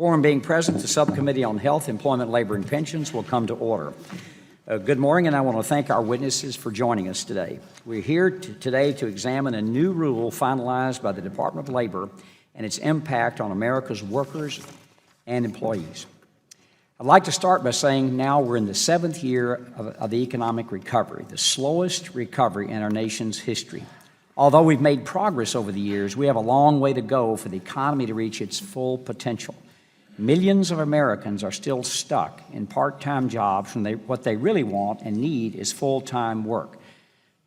Quorum being present, the Subcommittee on Health, Employment, Labor, and Pensions will come to order. Good morning, and I want to thank our witnesses for joining us today. We're here today to examine a new rule finalized by the Department of Labor and its impact on America's workers and employees. I'd like to start by saying now we're in the 7th year of the economic recovery, the slowest recovery in our nation's history. Although we've made progress over the years, we have a long way to go for the economy to reach its full potential. Millions of Americans are still stuck in part-time jobs when what they really want and need is full-time work.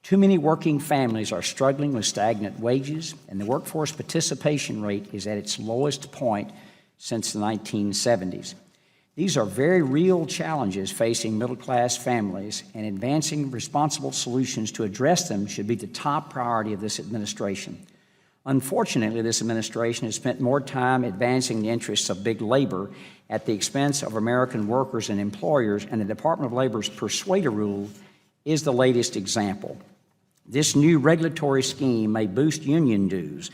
Too many working families are struggling with stagnant wages, and the workforce participation rate is at its lowest point since the 1970s. These are very real challenges facing middle-class families, and advancing responsible solutions to address them should be the top priority of this administration. Unfortunately, this administration has spent more time advancing the interests of big labor at the expense of American workers and employers, and the Department of Labor's Persuader rule is the latest example. This new regulatory scheme may boost union dues,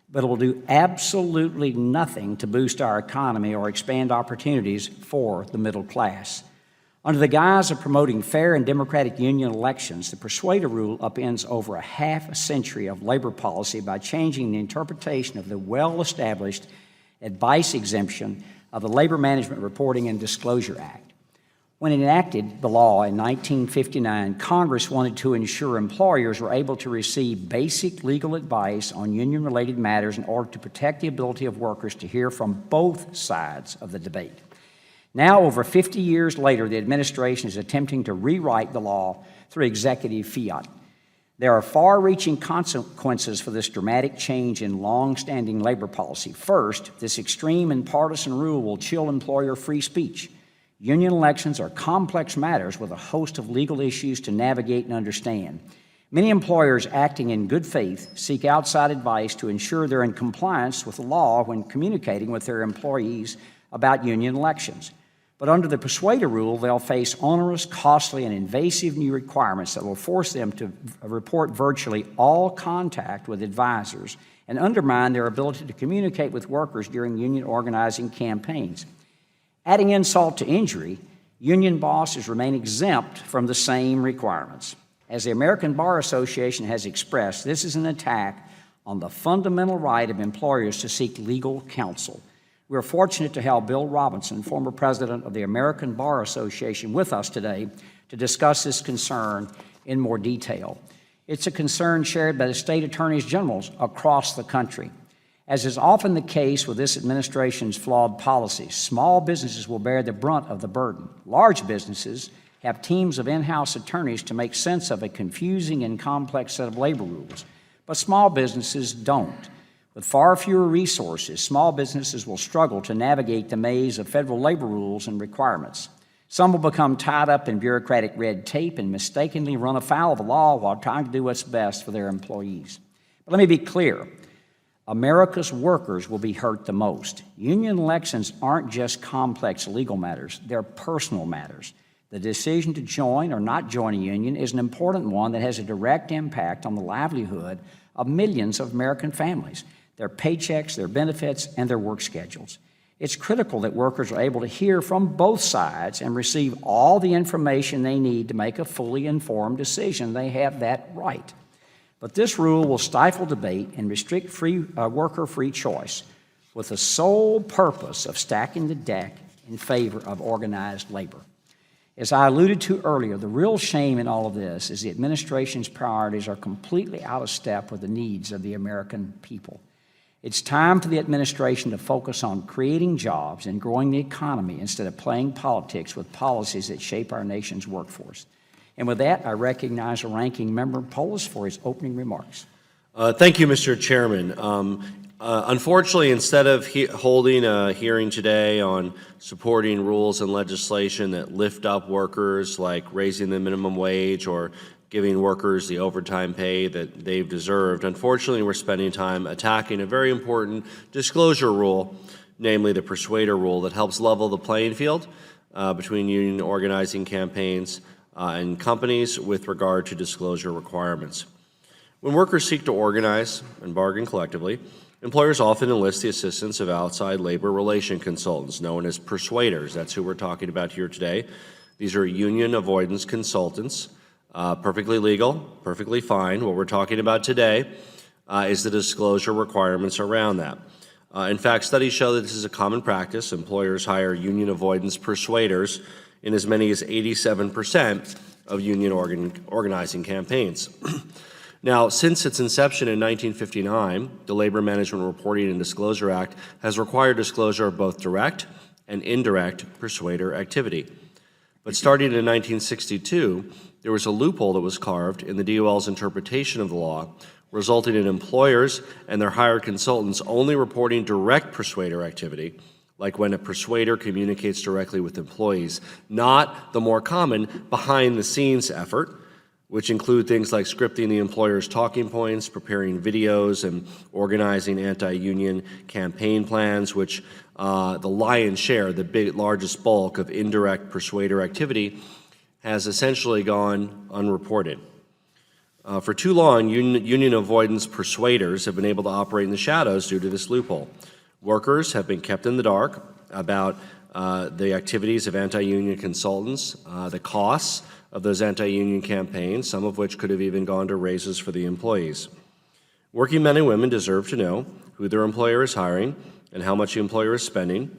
but it will do absolutely nothing to boost our economy or expand opportunities for the middle class. Under the guise of promoting fair and democratic union elections, the Persuader rule upends over a half a century of labor policy by changing the interpretation of the well-established advice exemption of the Labor Management Reporting and Disclosure Act. When it enacted the law in 1959, Congress wanted to ensure employers were able to receive basic legal advice on union-related matters in order to protect the ability of workers to hear from both sides of the debate. Now, over 50 years later, the administration is attempting to rewrite the law through executive fiat. There are far-reaching consequences for this dramatic change in long-standing labor policy. First, this extreme and partisan rule will chill employer free speech. Union elections are complex matters with a host of legal issues to navigate and understand. Many employers acting in good faith seek outside advice to ensure they're in compliance with the law when communicating with their employees about union elections. But under the Persuader rule, they'll face onerous, costly, and invasive new requirements that will force them to report virtually all contact with advisors and undermine their ability to communicate with workers during union organizing campaigns. Adding insult to injury, union bosses remain exempt from the same requirements. As the American Bar Association has expressed, this is an attack on the fundamental right of employers to seek legal counsel. We're fortunate to have Bill Robinson, former president of the American Bar Association, with us today to discuss this concern in more detail. It's a concern shared by the state attorneys generals across the country. As is often the case with this administration's flawed policies, small businesses will bear the brunt of the burden. Large businesses have teams of in-house attorneys to make sense of a confusing and complex set of labor rules, but small businesses don't. With far fewer resources, small businesses will struggle to navigate the maze of federal labor rules and requirements. Some will become tied up in bureaucratic red tape and mistakenly run afoul of the law while trying to do what's best for their employees. But let me be clear. America's workers will be hurt the most. Union elections aren't just complex legal matters, they're personal matters. The decision to join or not join a union is an important one that has a direct impact on the livelihood of millions of American families, their paychecks, their benefits, and their work schedules. It's critical that workers are able to hear from both sides and receive all the information they need to make a fully informed decision. They have that right. But this rule will stifle debate and restrict worker free choice with the sole purpose of stacking the deck in favor of organized labor. As I alluded to earlier, the real shame in all of this is the administration's priorities are completely out of step with the needs of the American people. It's time for the administration to focus on creating jobs and growing the economy instead of playing politics with policies that shape our nation's workforce. And with that, I recognize the Ranking Member Polis for his opening remarks. Thank you, Mr. Chairman. Unfortunately, instead of holding a hearing today on supporting rules and legislation that lift up workers, like raising the minimum wage or giving workers the overtime pay that they've deserved, unfortunately, we're spending time attacking a very important disclosure rule, namely the Persuader rule, that helps level the playing field between union organizing campaigns and companies with regard to disclosure requirements. When workers seek to organize and bargain collectively, employers often enlist the assistance of outside labor relation consultants known as persuaders. That's who we're talking about here today. These are union avoidance consultants, perfectly legal, perfectly fine. What we're talking about today is the disclosure requirements around that. In fact, studies show that this is a common practice. Employers hire union avoidance persuaders in as many as 87% of union organizing campaigns. Now, since its inception in 1959, the Labor Management Reporting and Disclosure Act has required disclosure of both direct and indirect persuader activity. But starting in 1962, there was a loophole that was carved in the DOL's interpretation of the law, resulting in employers and their hired consultants only reporting direct persuader activity, like when a persuader communicates directly with employees, not the more common behind-the-scenes effort, which include things like scripting the employer's talking points, preparing videos, and organizing anti-union campaign plans, which the lion's share, the largest bulk of indirect persuader activity, has essentially gone unreported. For too long, union avoidance persuaders have been able to operate in the shadows due to this loophole. Workers have been kept in the dark about the activities of anti-union consultants, the costs of those anti-union campaigns, some of which could have even gone to raises for the employees. Working men and women deserve to know who their employer is hiring and how much the employer is spending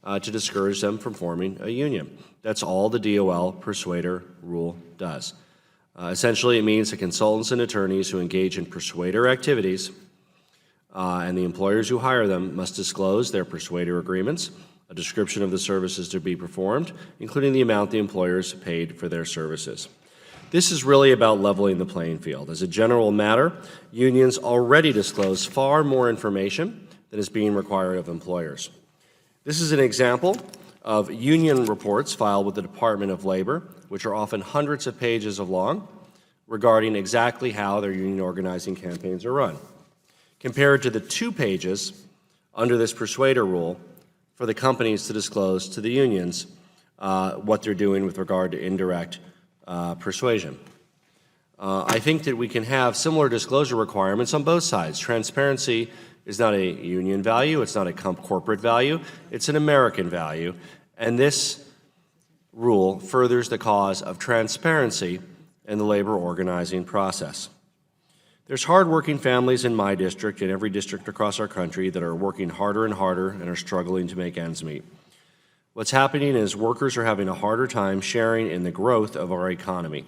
to discourage them from forming a union. That's all the DOL persuader rule does. Essentially, it means that consultants and attorneys who engage in persuader activities and the employers who hire them must disclose their persuader agreements, a description of the services to be performed, including the amount the employers paid for their services. This is really about leveling the playing field. As a general matter, unions already disclose far more information than is being required of employers. This is an example of union reports filed with the Department of Labor, which are often hundreds of pages long, regarding exactly how their union organizing campaigns are run, compared to the 2 pages under this persuader rule for the companies to disclose to the unions what they're doing with regard to indirect persuasion. I think that we can have similar disclosure requirements on both sides. Transparency is not a union value, it's not a corporate value, it's an American value, and this rule furthers the cause of transparency in the labor organizing process. There's hardworking families in my district and every district across our country that are working harder and harder and are struggling to make ends meet. What's happening is workers are having a harder time sharing in the growth of our economy,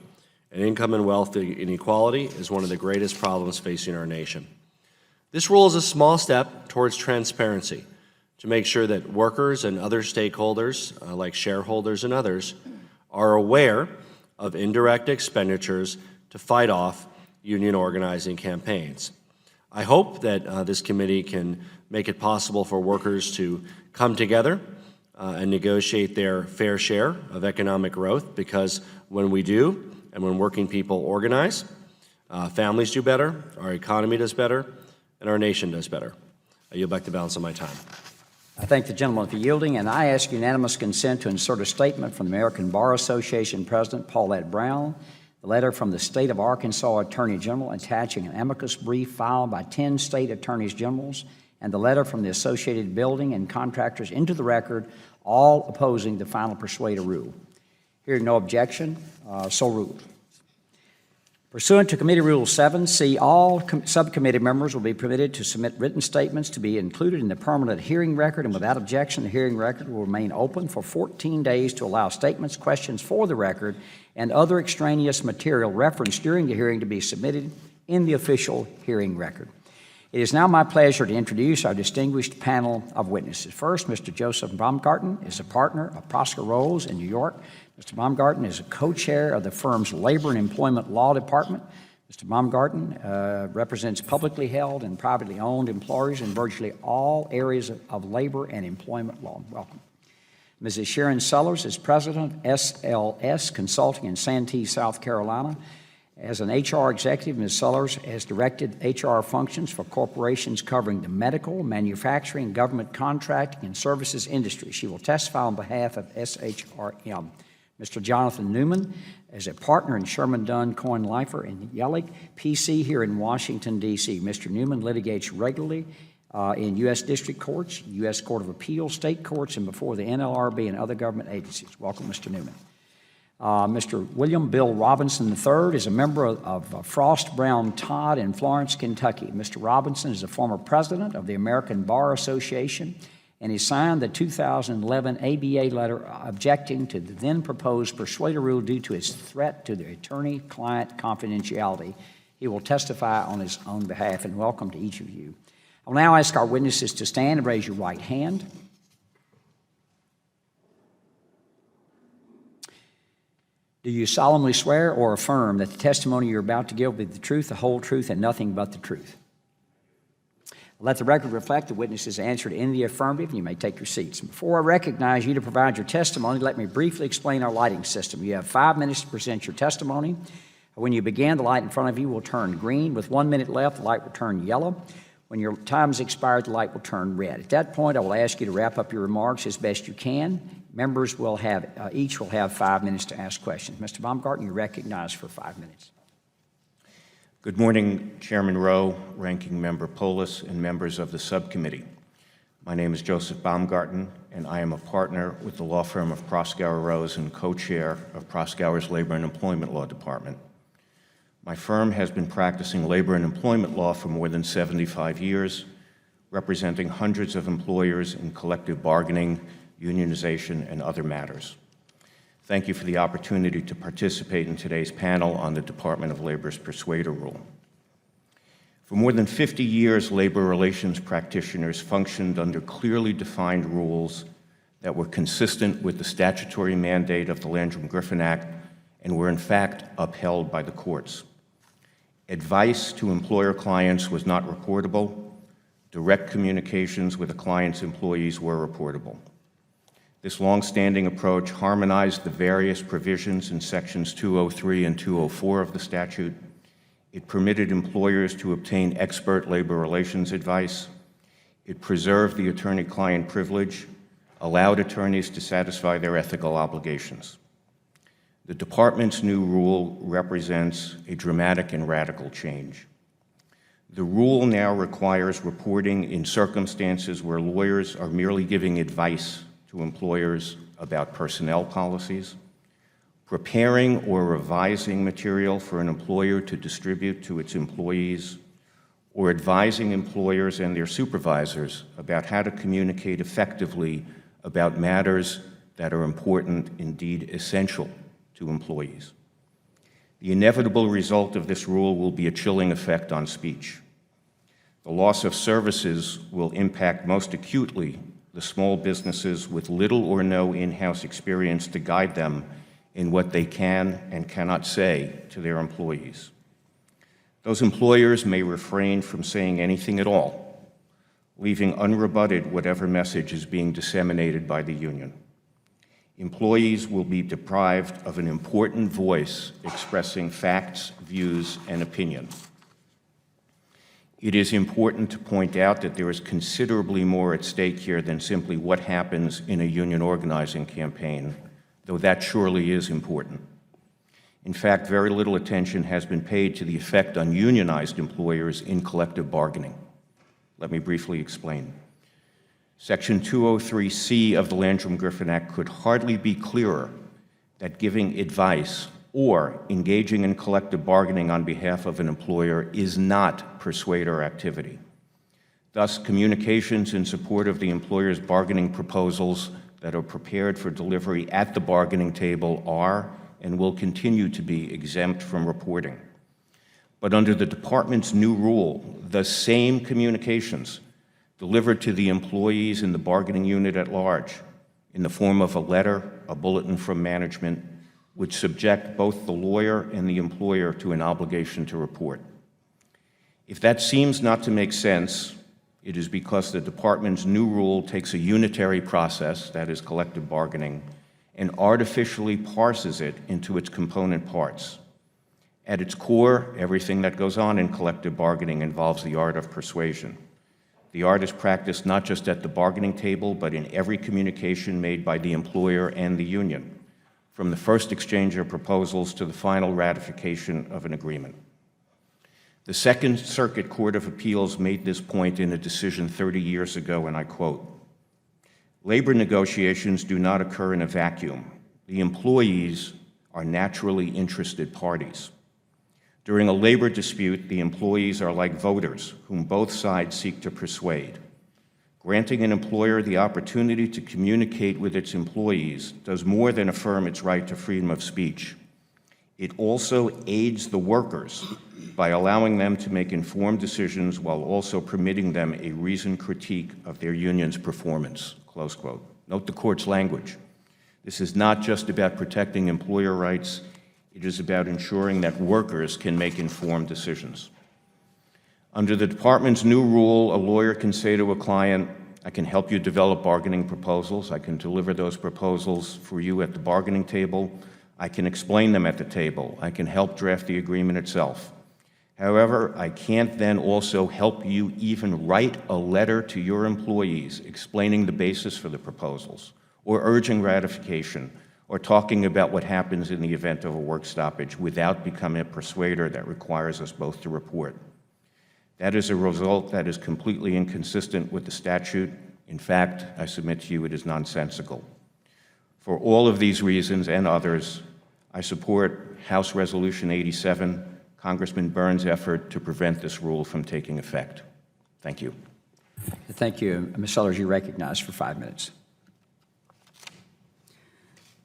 and income and wealth inequality is one of the greatest problems facing our nation. This rule is a small step towards transparency to make sure that workers and other stakeholders, like shareholders and others, are aware of indirect expenditures to fight off union organizing campaigns. I hope that this committee can make it possible for workers to come together and negotiate their fair share of economic growth, because when we do, and when working people organize, families do better, our economy does better, and our nation does better. I yield back the balance of my time. I thank the gentleman for yielding, and I ask unanimous consent to insert a statement from the American Bar Association President Paulette Brown, the letter from the State of Arkansas Attorney General attaching an amicus brief filed by 10 state attorneys generals, and the letter from the Associated Building and Contractors into the record, all opposing the final persuader rule. Hearing no objection, so ruled. Pursuant to Committee Rule 7C, all subcommittee members will be permitted to submit written statements to be included in the permanent hearing record, and without objection, the hearing record will remain open for 14 days to allow statements, questions for the record, and other extraneous material referenced during the hearing to be submitted in the official hearing record. It is now my pleasure to introduce our distinguished panel of witnesses. First, Mr. Joseph Baumgarten is a partner of Prosper Rose in New York. Mr. Baumgarten is a co-chair of the firm's Labor and Employment Law Department. Mr. Baumgarten represents publicly held and privately owned employers in virtually all areas of labor and employment law. Welcome. Mrs. Sharon Sellers is president of SLS Consulting in Santee, South Carolina. As an HR executive, Ms. Sellers has directed HR functions for corporations covering the medical, manufacturing, government contracting, and services industry. She will testify on behalf of SHRM. Mr. Jonathan Newman is a partner in Sherman, Dunn, Cohen, Leifer, and Yellick, PC here in Washington, D.C. Mr. Newman litigates regularly in U.S. District Courts, U.S. Court of Appeals, state courts, and before the NLRB and other government agencies. Welcome, Mr. Newman. Mr. William Bill Robinson III is a member of Frost Brown Todd in Florence, Kentucky. Mr. Robinson is a former president of the American Bar Association, and he signed the 2011 ABA letter objecting to the then proposed Persuader rule due to its threat to the attorney-client confidentiality. He will testify on his own behalf, and welcome to each of you. I will now ask our witnesses to stand and raise your right hand. Do you solemnly swear or affirm that the testimony you're about to give will be the truth, the whole truth, and nothing but the truth? Let the record reflect the witnesses answered in the affirmative, and you may take your seats. Before I recognize you to provide your testimony, let me briefly explain our lighting system. You have 5 minutes to present your testimony. When you begin, the light in front of you will turn green. With 1 minute left, the light will turn yellow. When your time has expired, the light will turn red. At that point, I will ask you to wrap up your remarks as best you can. Members will have, each will have 5 minutes to ask questions. Mr. Baumgarten, you're recognized for 5 minutes. Good morning, Chairman Rowe, Ranking Member Polis, and members of the subcommittee. My name is Joseph Baumgarten, and I am a partner with the law firm of Proskauer Rose and co-chair of Proskauer's Labor and Employment Law Department. My firm has been practicing labor and employment law for more than 75 years, representing hundreds of employers in collective bargaining, unionization, and other matters. Thank you for the opportunity to participate in today's panel on the Department of Labor's Persuader rule. For more than 50 years, labor relations practitioners functioned under clearly defined rules that were consistent with the statutory mandate of the Landrum-Griffin Act and were in fact upheld by the courts. Advice to employer clients was not reportable. Direct communications with a client's employees were reportable. This long-standing approach harmonized the various provisions in sections 203 and 204 of the statute. It permitted employers to obtain expert labor relations advice. It preserved the attorney-client privilege, allowed attorneys to satisfy their ethical obligations. The department's new rule represents a dramatic and radical change. The rule now requires reporting in circumstances where lawyers are merely giving advice to employers about personnel policies, preparing or revising material for an employer to distribute to its employees, or advising employers and their supervisors about how to communicate effectively about matters that are important, indeed essential, to employees. The inevitable result of this rule will be a chilling effect on speech. The loss of services will impact most acutely the small businesses with little or no in-house experience to guide them in what they can and cannot say to their employees. Those employers may refrain from saying anything at all, leaving unrebutted whatever message is being disseminated by the union. Employees will be deprived of an important voice expressing facts, views, and opinion. It is important to point out that there is considerably more at stake here than simply what happens in a union organizing campaign, though that surely is important. In fact, very little attention has been paid to the effect on unionized employers in collective bargaining. Let me briefly explain. Section 203C of the Landrum-Griffin Act could hardly be clearer that giving advice or engaging in collective bargaining on behalf of an employer is not persuader activity. Thus, communications in support of the employer's bargaining proposals that are prepared for delivery at the bargaining table are and will continue to be exempt from reporting. But under the department's new rule, the same communications delivered to the employees in the bargaining unit at large in the form of a letter, a bulletin from management, would subject both the lawyer and the employer to an obligation to report. If that seems not to make sense, it is because the department's new rule takes a unitary process, that is collective bargaining, and artificially parses it into its component parts. At its core, everything that goes on in collective bargaining involves the art of persuasion. The art is practiced not just at the bargaining table, but in every communication made by the employer and the union, from the first exchange of proposals to the final ratification of an agreement. The Second Circuit Court of Appeals made this point in a decision 30 years ago, and I quote, "Labor negotiations do not occur in a vacuum. The employees are naturally interested parties. During a labor dispute, the employees are like voters whom both sides seek to persuade. Granting an employer the opportunity to communicate with its employees does more than affirm its right to freedom of speech. It also aids the workers by allowing them to make informed decisions while also permitting them a reasoned critique of their union's performance," close quote. Note the court's language. This is not just about protecting employer rights, it is about ensuring that workers can make informed decisions. Under the department's new rule, a lawyer can say to a client, "I can help you develop bargaining proposals. I can deliver those proposals for you at the bargaining table. I can explain them at the table. I can help draft the agreement itself. However, I can't then also help you even write a letter to your employees explaining the basis for the proposals, or urging ratification, or talking about what happens in the event of a work stoppage without becoming a persuader that requires us both to report. That is a result that is completely inconsistent with the statute. In fact, I submit to you it is nonsensical. For all of these reasons and others, I support House Resolution 87, Congressman Burns' effort to prevent this rule from taking effect. Thank you. Thank you. Ms. Sellers, you're recognized for 5 minutes.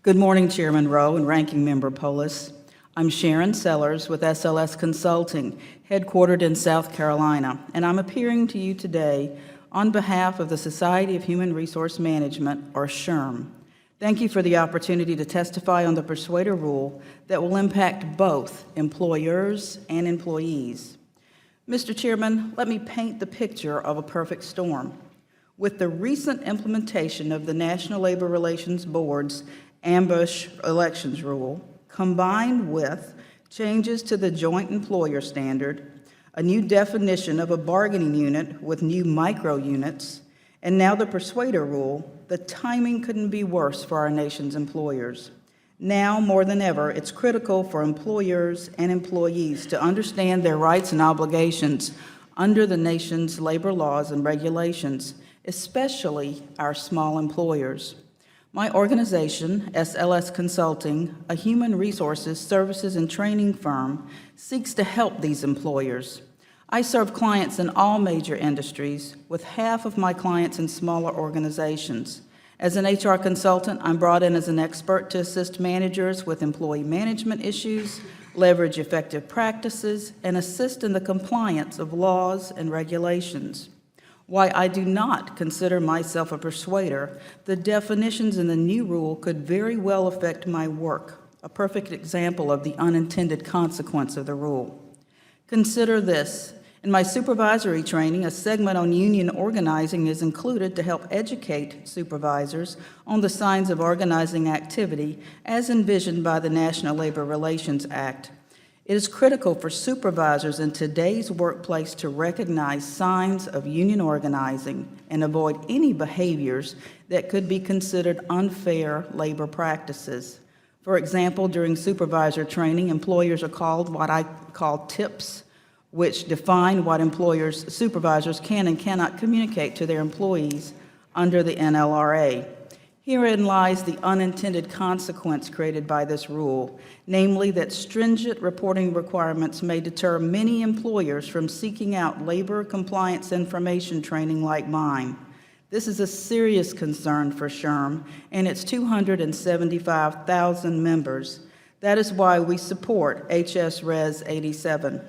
Good morning, Chairman Rowe and Ranking Member Polis. I'm Sharon Sellers with SLS Consulting, headquartered in South Carolina, and I'm appearing to you today on behalf of the Society of Human Resource Management, or SHRM. Thank you for the opportunity to testify on the Persuader rule that will impact both employers and employees. Mr. Chairman, let me paint the picture of a perfect storm. With the recent implementation of the National Labor Relations Board's ambush elections rule, combined with changes to the joint employer standard, a new definition of a bargaining unit with new micro units, and now the Persuader rule, the timing couldn't be worse for our nation's employers. Now, more than ever, it's critical for employers and employees to understand their rights and obligations under the nation's labor laws and regulations, especially our small employers. My organization, SLS Consulting, a human resources, services, and training firm, seeks to help these employers. I serve clients in all major industries, with half of my clients in smaller organizations. As an HR consultant, I'm brought in as an expert to assist managers with employee management issues, leverage effective practices, and assist in the compliance of laws and regulations. Why I do not consider myself a persuader, the definitions in the new rule could very well affect my work, a perfect example of the unintended consequence of the rule. Consider this. In my supervisory training, a segment on union organizing is included to help educate supervisors on the signs of organizing activity as envisioned by the National Labor Relations Act. It is critical for supervisors in today's workplace to recognize signs of union organizing and avoid any behaviors that could be considered unfair labor practices. For example, during supervisor training, employers are called what I call tips, which define what supervisors can and cannot communicate to their employees under the NLRA. Herein lies the unintended consequence created by this rule, namely that stringent reporting requirements may deter many employers from seeking out labor compliance information training like mine. This is a serious concern for SHRM and its 275,000 members. That is why we support HS Res 87.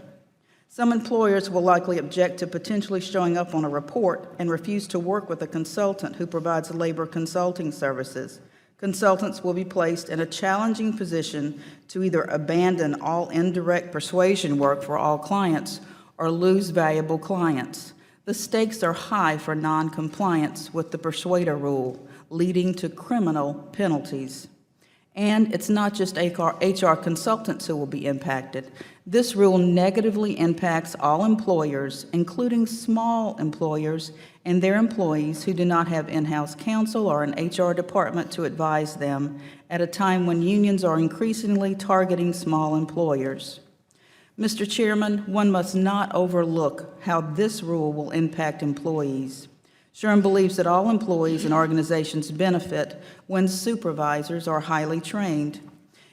Some employers will likely object to potentially showing up on a report and refuse to work with a consultant who provides labor consulting services. Consultants will be placed in a challenging position to either abandon all indirect persuasion work for all clients or lose valuable clients. The stakes are high for non-compliance with the Persuader rule, leading to criminal penalties. And it's not just HR consultants who will be impacted. This rule negatively impacts all employers, including small employers and their employees who do not have in-house counsel or an HR department to advise them at a time when unions are increasingly targeting small employers. Mr. Chairman, one must not overlook how this rule will impact employees. SHRM believes that all employees and organizations benefit when supervisors are highly trained.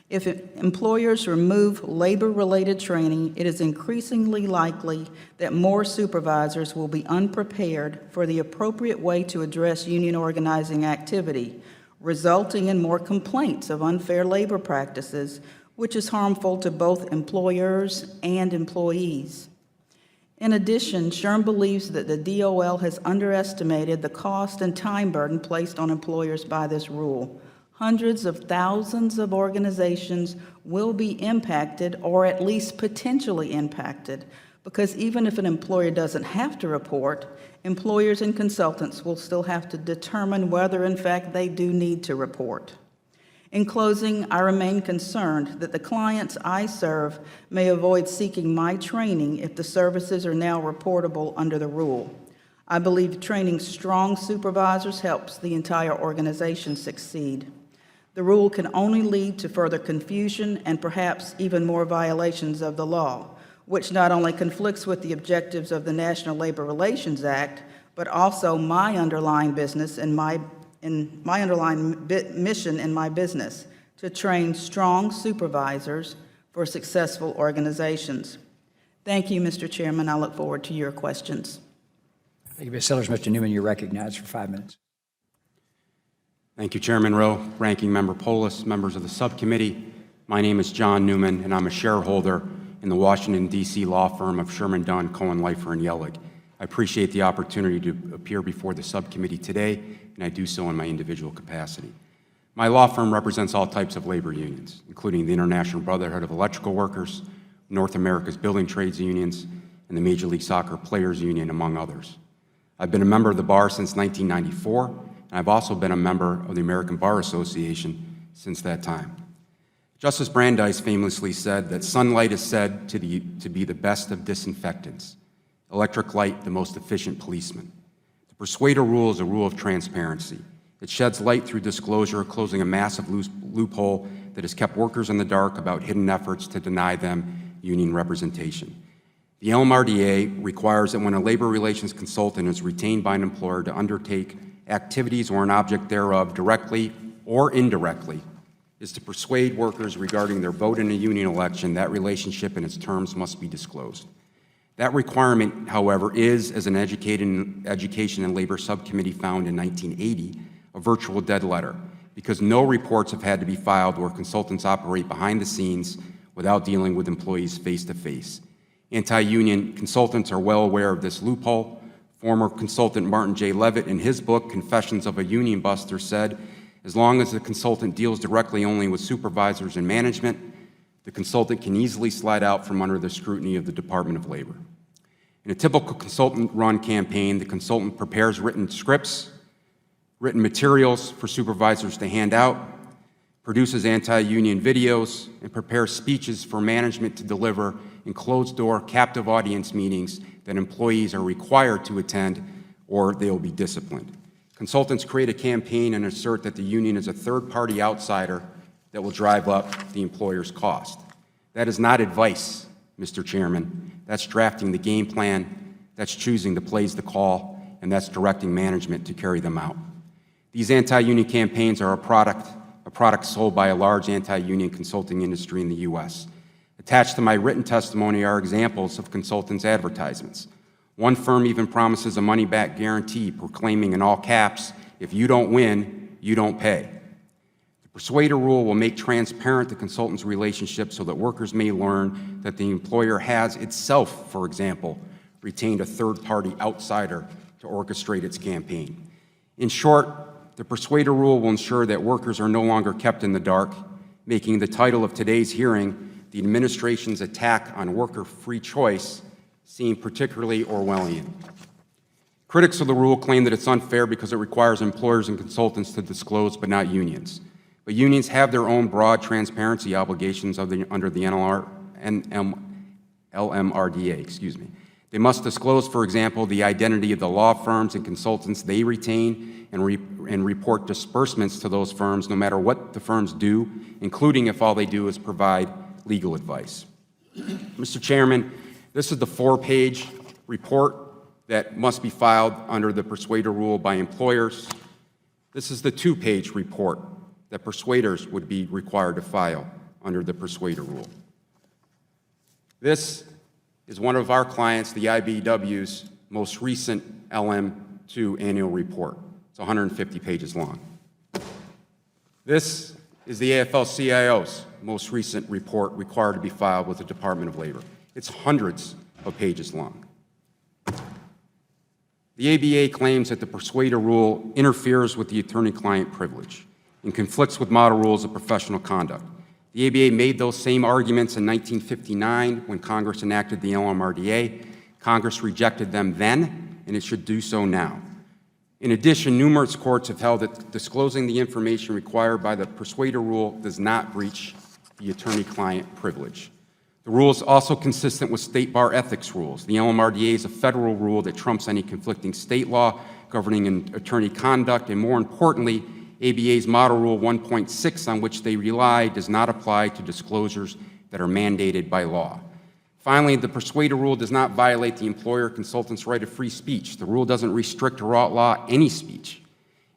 If employers remove labor-related training, it is increasingly likely that more supervisors will be unprepared for the appropriate way to address union organizing activity, resulting in more complaints of unfair labor practices, which is harmful to both employers and employees. In addition, SHRM believes that the DOL has underestimated the cost and time burden placed on employers by this rule. Hundreds of thousands of organizations will be impacted, or at least potentially impacted, because even if an employer doesn't have to report, employers and consultants will still have to determine whether in fact they do need to report. In closing, I remain concerned that the clients I serve may avoid seeking my training if the services are now reportable under the rule. I believe training strong supervisors helps the entire organization succeed. The rule can only lead to further confusion and perhaps even more violations of the law, which not only conflicts with the objectives of the National Labor Relations Act, but also my underlying business and my underlying mission in my business, to train strong supervisors for successful organizations. Thank you, Mr. Chairman. I look forward to your questions. Thank you, Ms. Sellers. Mr. Newman, you're recognized for 5 minutes. Thank you, Chairman Rowe, Ranking Member Polis, members of the subcommittee. My name is John Newman, and I'm a shareholder in the Washington, D.C. law firm of Sherman, Dunn, Cohen, Leifer, and Yelig. I appreciate the opportunity to appear before the subcommittee today, and I do so in my individual capacity. My law firm represents all types of labor unions, including the International Brotherhood of Electrical Workers, North America's Building Trades Unions, and the Major League Soccer Players Union, among others. I've been a member of the bar since 1994, and I've also been a member of the American Bar Association since that time. Justice Brandeis famously said that sunlight is said to be the best of disinfectants, electric light the most efficient policeman. The Persuader rule is a rule of transparency. It sheds light through disclosure, closing a massive loophole that has kept workers in the dark about hidden efforts to deny them union representation. The LMRDA requires that when a labor relations consultant is retained by an employer to undertake activities or an object thereof directly or indirectly is to persuade workers regarding their vote in a union election, that relationship and its terms must be disclosed. That requirement, however, is, as an Education and Labor Subcommittee found in 1980, a virtual dead letter, because no reports have had to be filed where consultants operate behind the scenes without dealing with employees face-to-face. Anti-union consultants are well aware of this loophole. Former consultant Martin J. Levitt, in his book, Confessions of a Union Buster, said, as long as the consultant deals directly only with supervisors and management, the consultant can easily slide out from under the scrutiny of the Department of Labor. In a typical consultant-run campaign, the consultant prepares written scripts, written materials for supervisors to hand out, produces anti-union videos, and prepares speeches for management to deliver in closed-door, captive audience meetings that employees are required to attend or they will be disciplined. Consultants create a campaign and assert that the union is a third-party outsider that will drive up the employer's cost. That is not advice, Mr. Chairman. That's drafting the game plan, that's choosing the plays to call, and that's directing management to carry them out. These anti-union campaigns are a product sold by a large anti-union consulting industry in the U.S. Attached to my written testimony are examples of consultants' advertisements. One firm even promises a money-back guarantee, proclaiming in all caps, if you don't win, you don't pay. The Persuader rule will make transparent the consultant's relationship so that workers may learn that the employer has itself, for example, retained a third-party outsider to orchestrate its campaign. In short, the Persuader rule will ensure that workers are no longer kept in the dark, making the title of today's hearing, the administration's attack on worker free choice, seem particularly Orwellian. Critics of the rule claim that it's unfair because it requires employers and consultants to disclose, but not unions. But unions have their own broad transparency obligations under the LMRDA. They must disclose, for example, the identity of the law firms and consultants they retain and report disbursements to those firms no matter what the firms do, including if all they do is provide legal advice. Mr. Chairman, this is the 4-page report that must be filed under the Persuader rule by employers. This is the 2-page report that persuaders would be required to file under the Persuader rule. This is one of our clients, the IBEW's most recent LM2 annual report. It's 150 pages long. This is the AFL-CIO's most recent report required to be filed with the Department of Labor. It's hundreds of pages long. The ABA claims that the Persuader rule interferes with the attorney-client privilege and conflicts with model rules of professional conduct. The ABA made those same arguments in 1959 when Congress enacted the LMRDA. Congress rejected them then, and it should do so now. In addition, numerous courts have held that disclosing the information required by the Persuader rule does not breach the attorney-client privilege. The rule is also consistent with state bar ethics rules. The LMRDA is a federal rule that trumps any conflicting state law governing attorney conduct, and more importantly, ABA's Model Rule 1.6, on which they rely, does not apply to disclosures that are mandated by law. Finally, the Persuader rule does not violate the employer consultant's right of free speech. The rule doesn't restrict or outlaw any speech.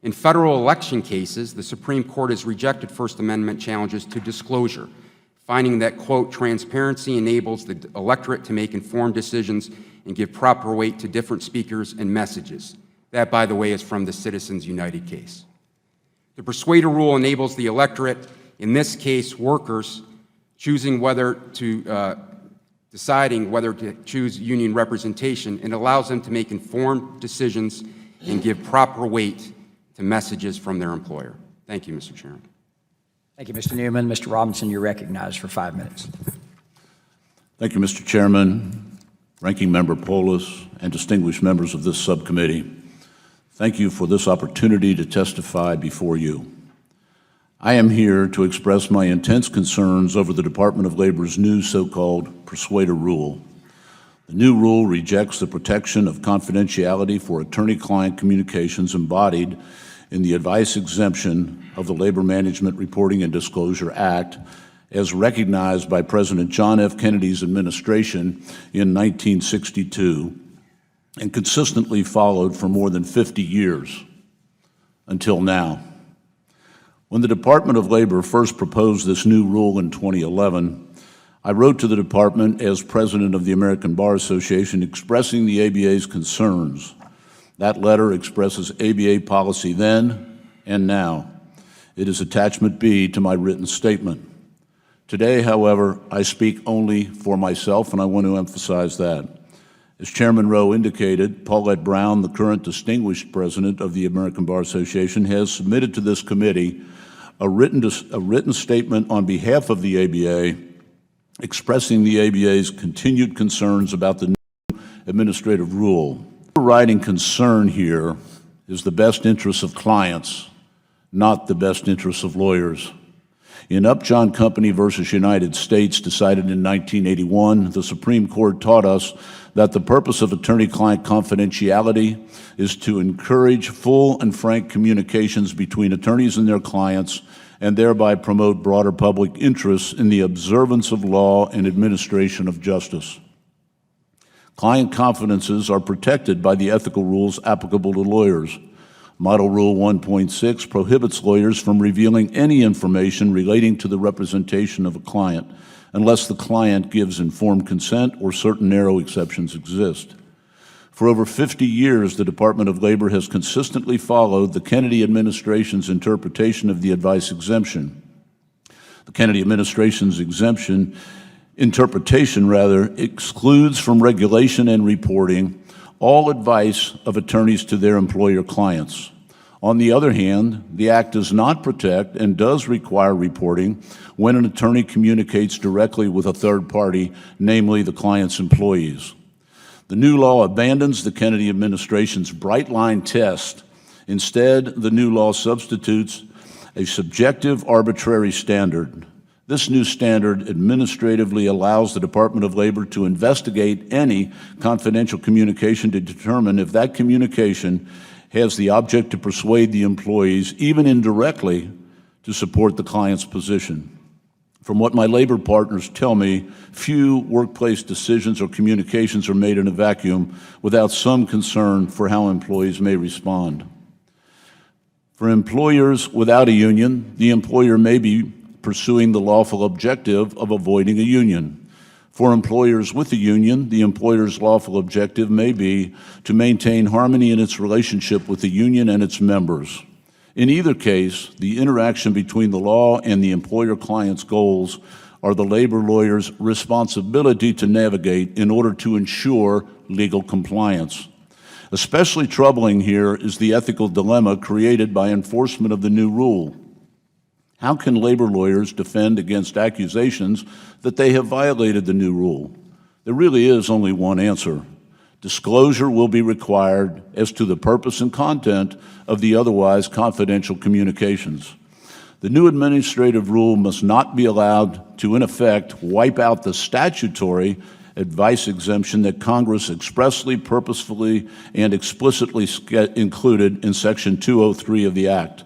In federal election cases, the Supreme Court has rejected First Amendment challenges to disclosure, finding that, quote, transparency enables the electorate to make informed decisions and give proper weight to different speakers and messages. That, by the way, is from the Citizens United case. The Persuader rule enables the electorate, in this case workers, deciding whether to choose union representation, and allows them to make informed decisions and give proper weight to messages from their employer. Thank you, Mr. Chairman. Thank you, Mr. Newman. Mr. Robinson, you're recognized for 5 minutes. Thank you, Mr. Chairman, Ranking Member Polis, and distinguished members of this subcommittee. Thank you for this opportunity to testify before you. I am here to express my intense concerns over the Department of Labor's new so-called Persuader rule. The new rule rejects the protection of confidentiality for attorney-client communications embodied in the advice exemption of the Labor Management Reporting and Disclosure Act, as recognized by President John F. Kennedy's administration in 1962 and consistently followed for more than 50 years until now. When the Department of Labor first proposed this new rule in 2011, I wrote to the department as president of the American Bar Association expressing the ABA's concerns. That letter expresses ABA policy then and now. It is attachment B to my written statement. Today, however, I speak only for myself, and I want to emphasize that. As Chairman Rowe indicated, Paulette Brown, the current distinguished president of the American Bar Association, has submitted to this committee a written statement on behalf of the ABA expressing the ABA's continued concerns about the new administrative rule. The overriding concern here is the best interests of clients, not the best interests of lawyers. In Upjohn Company versus United States, decided in 1981, the Supreme Court taught us that the purpose of attorney-client confidentiality is to encourage full and frank communications between attorneys and their clients, and thereby promote broader public interests in the observance of law and administration of justice. Client confidences are protected by the ethical rules applicable to lawyers. Model Rule 1.6 prohibits lawyers from revealing any information relating to the representation of a client unless the client gives informed consent or certain narrow exceptions exist. For over 50 years, the Department of Labor has consistently followed the Kennedy administration's interpretation of the advice exemption. The Kennedy administration's interpretation excludes from regulation and reporting all advice of attorneys to their employer clients. On the other hand, the Act does not protect and does require reporting when an attorney communicates directly with a third party, namely the client's employees. The new law abandons the Kennedy administration's bright line test. Instead, the new law substitutes a subjective, arbitrary standard. This new standard administratively allows the Department of Labor to investigate any confidential communication to determine if that communication has the object to persuade the employees, even indirectly, to support the client's position. From what my labor partners tell me, few workplace decisions or communications are made in a vacuum without some concern for how employees may respond. For employers without a union, the employer may be pursuing the lawful objective of avoiding a union. For employers with a union, the employer's lawful objective may be to maintain harmony in its relationship with the union and its members. In either case, the interaction between the law and the employer-client's goals are the labor lawyer's responsibility to navigate in order to ensure legal compliance. Especially troubling here is the ethical dilemma created by enforcement of the new rule. How can labor lawyers defend against accusations that they have violated the new rule? There really is only one answer. Disclosure will be required as to the purpose and content of the otherwise confidential communications. The new administrative rule must not be allowed to, in effect, wipe out the statutory advice exemption that Congress expressly, purposefully, and explicitly included in Section 203 of the Act.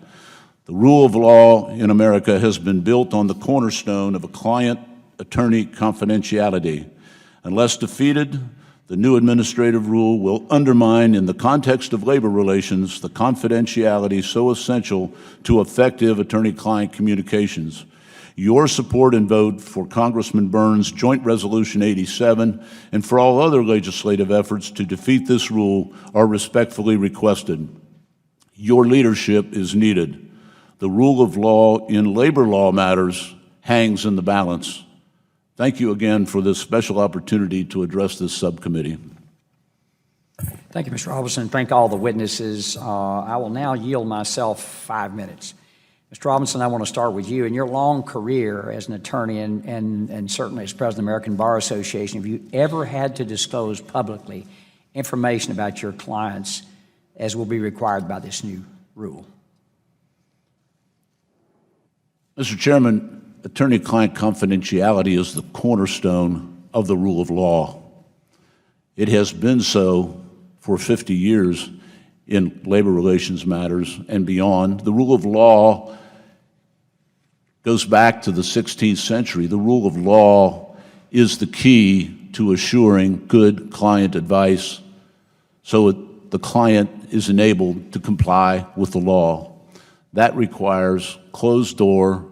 The rule of law in America has been built on the cornerstone of a client-attorney confidentiality. Unless defeated, the new administrative rule will undermine, in the context of labor relations, the confidentiality so essential to effective attorney-client communications. Your support and vote for Congressman Burns' Joint Resolution 87 and for all other legislative efforts to defeat this rule are respectfully requested. Your leadership is needed. The rule of law in labor law matters hangs in the balance. Thank you again for this special opportunity to address this subcommittee. Thank you, Mr. Robinson. Thank all the witnesses. I will now yield myself 5 minutes. Mr. Robinson, I want to start with you. In your long career as an attorney and certainly as president of the American Bar Association, have you ever had to disclose publicly information about your clients as will be required by this new rule? Mr. Chairman, attorney-client confidentiality is the cornerstone of the rule of law. It has been so for 50 years in labor relations matters and beyond. The rule of law goes back to the 16th century. The rule of law is the key to assuring good client advice so the client is enabled to comply with the law. That requires closed-door,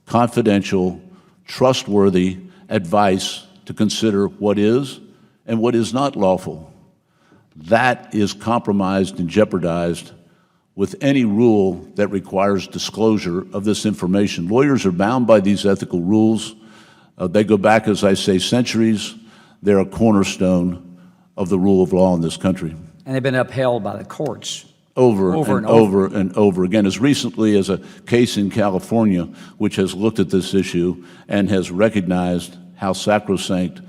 confidential, trustworthy advice to consider what is and what is not lawful. That is compromised and jeopardized with any rule that requires disclosure of this information. Lawyers are bound by these ethical rules. They go back, as I say, centuries. They're a cornerstone of the rule of law in this country. And they've been upheld by the courts. Over and over again, as recently as a case in California, which has looked at this issue and has recognized how sacrosanct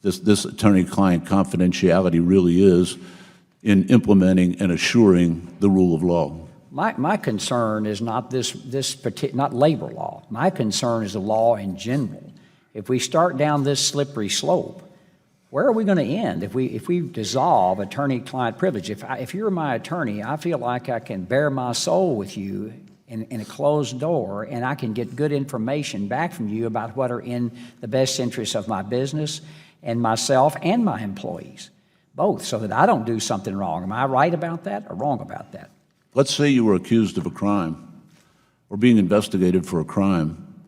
this attorney-client confidentiality really is in implementing and assuring the rule of law. My concern is not not labor law. My concern is the law in general. If we start down this slippery slope, where are we going to end if we dissolve attorney-client privilege? If you're my attorney, I feel like I can bare my soul with you in a closed door, and I can get good information back from you about what are in the best interests of my business and myself and my employees, both, so that I don't do something wrong. Am I right about that or wrong about that? Let's say you were accused of a crime or being investigated for a crime,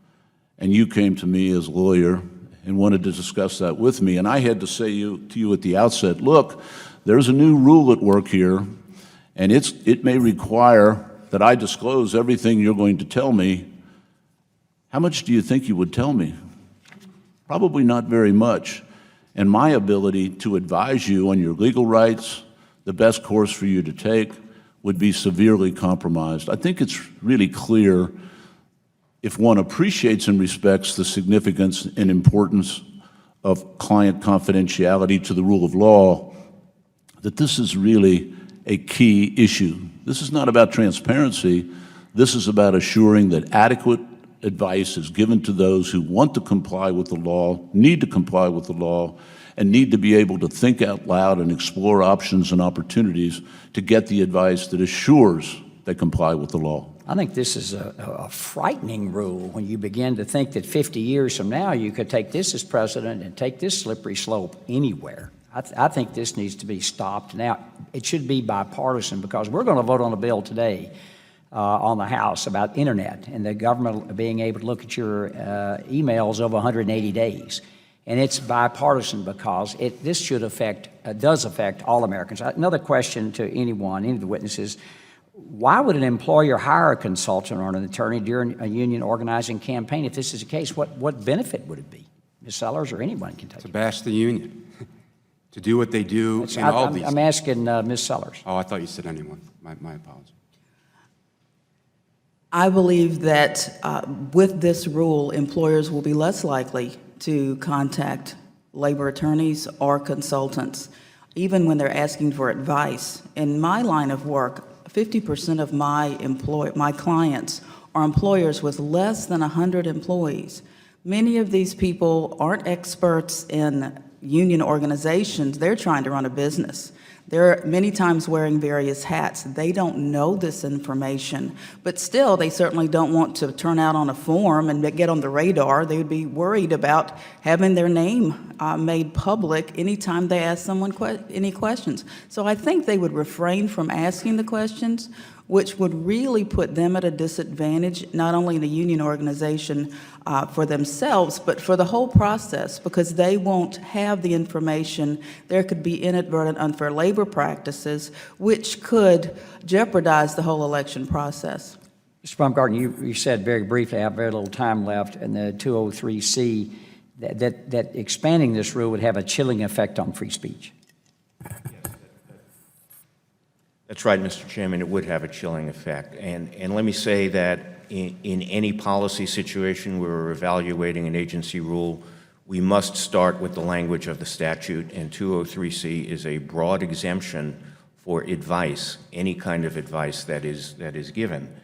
and you came to me as a lawyer and wanted to discuss that with me, and I had to say to you at the outset, look, there's a new rule at work here, and it may require that I disclose everything you're going to tell me. How much do you think you would tell me? Probably not very much. And my ability to advise you on your legal rights, the best course for you to take, would be severely compromised. I think it's really clear, if one appreciates and respects the significance and importance of client confidentiality to the rule of law, that this is really a key issue. This is not about transparency. This is about assuring that adequate advice is given to those who want to comply with the law, need to comply with the law, and need to be able to think out loud and explore options and opportunities to get the advice that assures they comply with the law. I think this is a frightening rule when you begin to think that 50 years from now you could take this as precedent and take this slippery slope anywhere. I think this needs to be stopped. Now, it should be bipartisan because we're going to vote on a bill today on the House about internet and the government being able to look at your emails over 180 days. And it's bipartisan because this should does affect all Americans. Another question to any of the witnesses: why would an employer hire a consultant or an attorney during a union organizing campaign? If this is the case, what benefit would it be? Ms. Sellers or anyone can take To it. bash the union, to do what they do in all these. I'm asking Ms. Sellers. Oh, I thought you said anyone. My apologies. I believe that with this rule, employers will be less likely to contact labor attorneys or consultants, even when they're asking for advice. In my line of work, 50% of my clients are employers with less than 100 employees. Many of these people aren't experts in union organizations. They're trying to run a business. They're many times wearing various hats. They don't know this information, but still, they certainly don't want to turn out on a form and get on the radar. They would be worried about having their name made public anytime they ask someone any questions. So I think they would refrain from asking the questions, which would really put them at a disadvantage, not only in the union organization for themselves, but for the whole process, because they won't have the information. There could be inadvertent unfair labor practices, which could jeopardize the whole election process. Mr. Baumgarten, you said very briefly, I have very little time left, in the 203C, that expanding this rule would have a chilling effect on free speech. That's right, Mr. Chairman. It would have a chilling effect. And let me say that in any policy situation where we're evaluating an agency rule, we must start with the language of the statute, and 203C is a broad exemption for advice, any kind of advice that is given.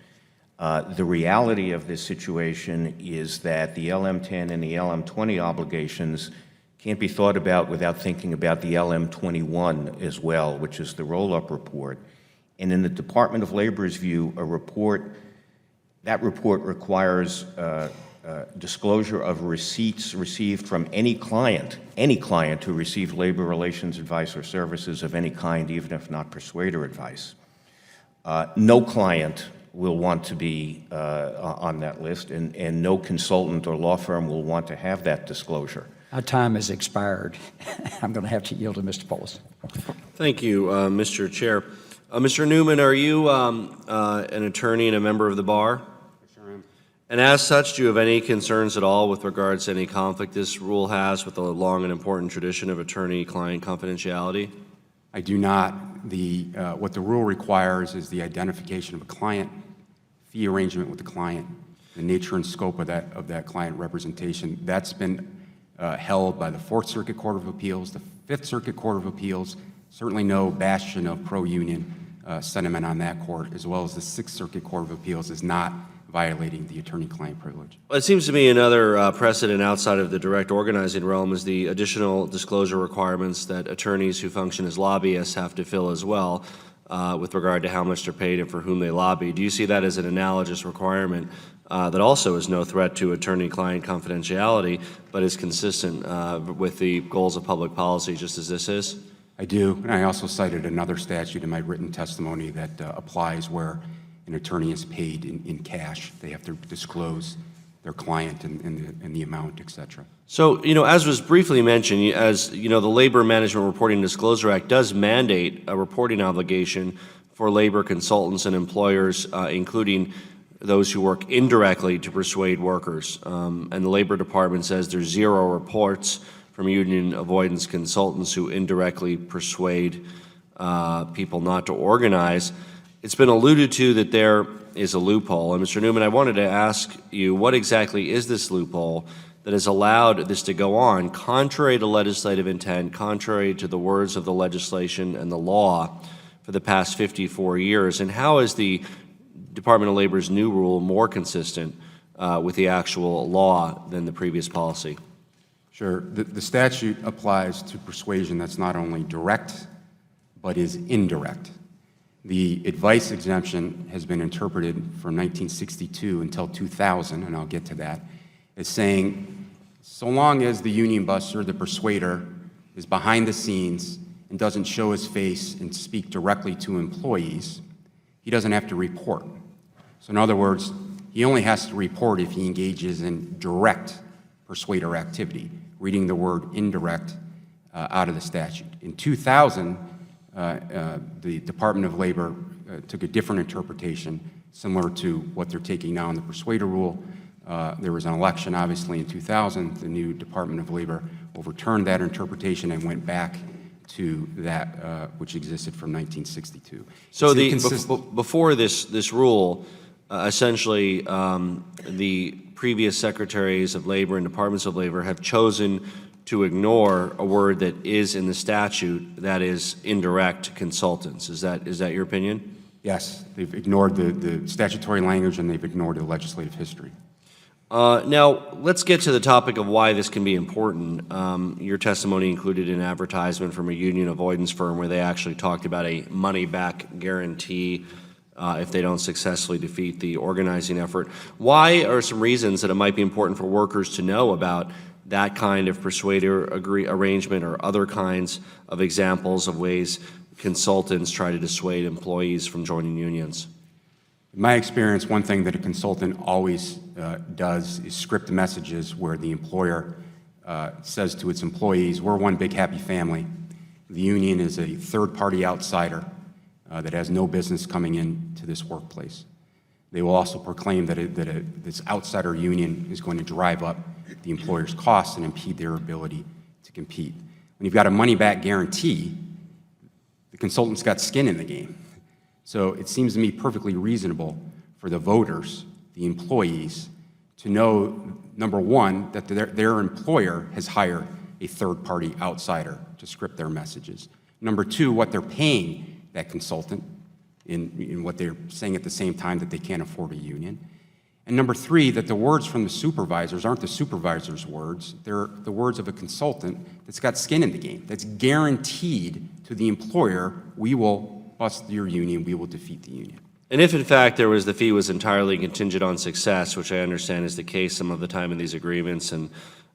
The reality of this situation is that the LM10 and the LM20 obligations can't be thought about without thinking about the LM21 as well, which is the roll-up report. And in the Department of Labor's view, that report requires disclosure of receipts received from any client who received labor relations advice or services of any kind, even if not Persuader advice. No client will want to be on that list, and no consultant or law firm will want to have that disclosure. Our time has expired. I'm going to have to yield to Mr. Polis. Thank you, Mr. Chair. Mr. Newman, are you an attorney and a member of the bar? Sure am. And as such, do you have any concerns at all with regards to any conflict this rule has with the long and important tradition of attorney-client confidentiality? I do not. What the rule requires is the identification of a client, fee arrangement with the client, the nature and scope of that client representation. That's been held by the Fourth Circuit Court of Appeals, the Fifth Circuit Court of Appeals, certainly no bastion of pro-union sentiment on that court, as well as the Sixth Circuit Court of Appeals is not violating the attorney-client privilege. Well, it seems to me another precedent outside of the direct organizing realm is the additional disclosure requirements that attorneys who function as lobbyists have to fill as well with regard to how much they're paid and for whom they lobby. Do you see that as an analogous requirement that also is no threat to attorney-client confidentiality, but is consistent with the goals of public policy, just as this is? I do, and I also cited another statute in my written testimony that applies where an attorney is paid in cash. They have to disclose their client and the amount, et cetera. So, as was briefly mentioned, the Labor Management Reporting Disclosure Act does mandate a reporting obligation for labor consultants and employers, including those who work indirectly to persuade workers. And the Labor Department says there's 0 reports from union avoidance consultants who indirectly persuade people not to organize. It's been alluded to that there is a loophole. And Mr. Newman, I wanted to ask you, what exactly is this loophole that has allowed this to go on, contrary to legislative intent, contrary to the words of the legislation and the law for the past 54 years? And how is the Department of Labor's new rule more consistent with the actual law than the previous policy? Sure. The statute applies to persuasion that's not only direct, but is indirect. The advice exemption has been interpreted from 1962 until 2000, and I'll get to that, as saying, so long as the union buster, the persuader, is behind the scenes and doesn't show his face and speak directly to employees, he doesn't have to report. So in other words, he only has to report if he engages in direct persuader activity, reading the word indirect out of the statute. In 2000, the Department of Labor took a different interpretation, similar to what they're taking now in the persuader rule. There was an election, obviously, in 2000. The new Department of Labor overturned that interpretation and went back to that which existed from 1962. So It's before this rule, essentially, the previous secretaries of labor and departments of labor have chosen to ignore a word that is in the statute, that is indirect consultants. Is that your opinion? Yes, they've ignored the statutory language and they've ignored the legislative history. Now, let's get to the topic of why this can be important. Your testimony included an advertisement from a union avoidance firm where they actually talked about a money-back guarantee if they don't successfully defeat the organizing effort. Why are some reasons that it might be important for workers to know about that kind of persuader arrangement or other kinds of examples of ways consultants try to dissuade employees from joining unions? In my experience, one thing that a consultant always does is script messages where the employer says to its employees, we're one big happy family. The union is a third-party outsider that has no business coming into this workplace. They will also proclaim that this outsider union is going to drive up the employer's costs and impede their ability to compete. When you've got a money-back guarantee, the consultant's got skin in the game. So it seems to me perfectly reasonable for the voters, the employees, to know, number one, that their employer has hired a third-party outsider to script their messages. Number two, what they're paying that consultant in what they're saying at the same time that they can't afford a union. And number three, that the words from the supervisors aren't the supervisor's words, they're the words of a consultant that's got skin in the game, that's guaranteed to the employer, we will bust your union, we will defeat the union. And if, in fact, the fee was entirely contingent on success, which I understand is the case some of the time in these agreements, and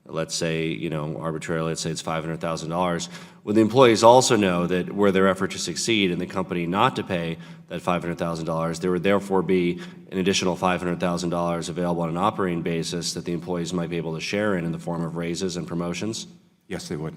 let's say, arbitrarily, let's say it's $500,000, would the employees also know that were their effort to succeed and the company not to pay that $500,000, there would therefore be an additional $500,000 available on an operating basis that the employees might be able to share in the form of raises and promotions? Yes, they would.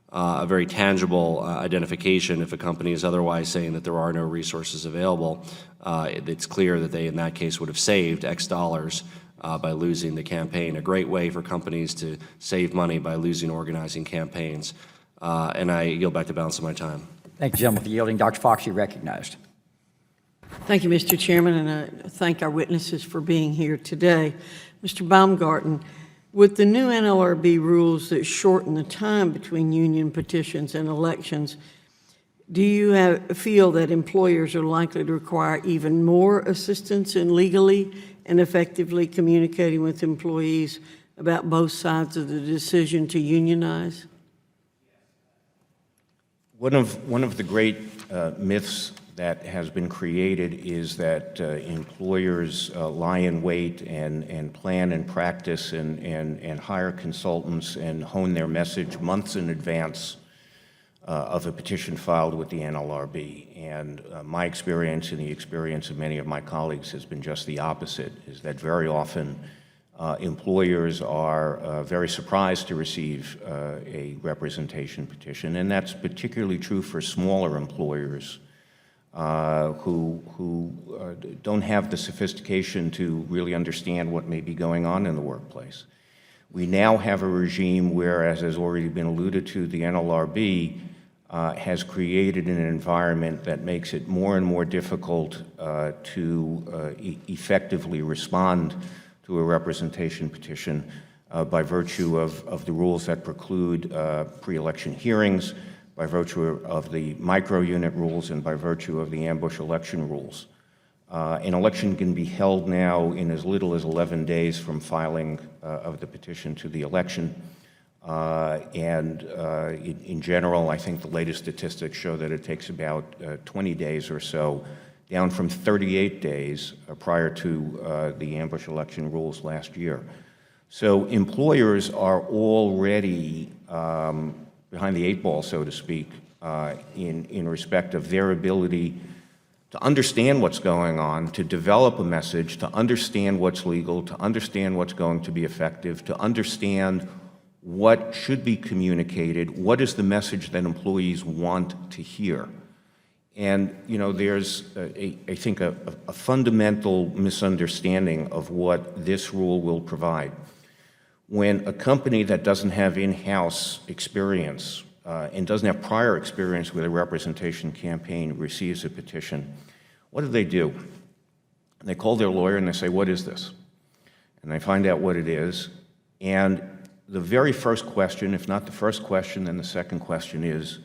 A very tangible identification if a company is otherwise saying that there are no resources available. It's clear that they, in that case, would have saved X dollars by losing the campaign. A great way for companies to save money by losing organizing campaigns. And I yield back the balance of my time. Thank you, gentlemen, for yielding. Dr. Fox, you're recognized. Thank you, Mr. Chairman, and I thank our witnesses for being here today. Mr. Baumgarten, with the new NLRB rules that shorten the time between union petitions and elections, do you feel that employers are likely to require even more assistance in legally and effectively communicating with employees about both sides of the decision to unionize? One of the great myths that has been created is that employers lie in wait and plan and practice and hire consultants and hone their message months in advance of a petition filed with the NLRB. And my experience and the experience of many of my colleagues has been just the opposite, is that very often employers are very surprised to receive a representation petition, and that's particularly true for smaller employers who don't have the sophistication to really understand what may be going on in the workplace. We now have a regime where, as has already been alluded to, the NLRB has created an environment that makes it more and more difficult to effectively respond to a representation petition by virtue of the rules that preclude pre-election hearings, by virtue of the micro-unit rules, and by virtue of the ambush election rules. An election can be held now in as little as 11 days from filing of the petition to the election. In general, I think the latest statistics show that it takes about 20 days or so, down from 38 days prior to the ambush election rules last year. So employers are already behind the 8 ball, so to speak, in respect of their ability to understand what's going on, to develop a message, to understand what's legal, to understand what's going to be effective, to understand what should be communicated, what is the message that employees want to hear. And, you know, there's, I think, a fundamental misunderstanding of what this rule will provide. When a company that doesn't have in-house experience and doesn't have prior experience with a representation campaign receives a petition, what do? They call their lawyer and they say, "What is this?" And they find out what it is. And the very first question, if not the first question, then the second question is,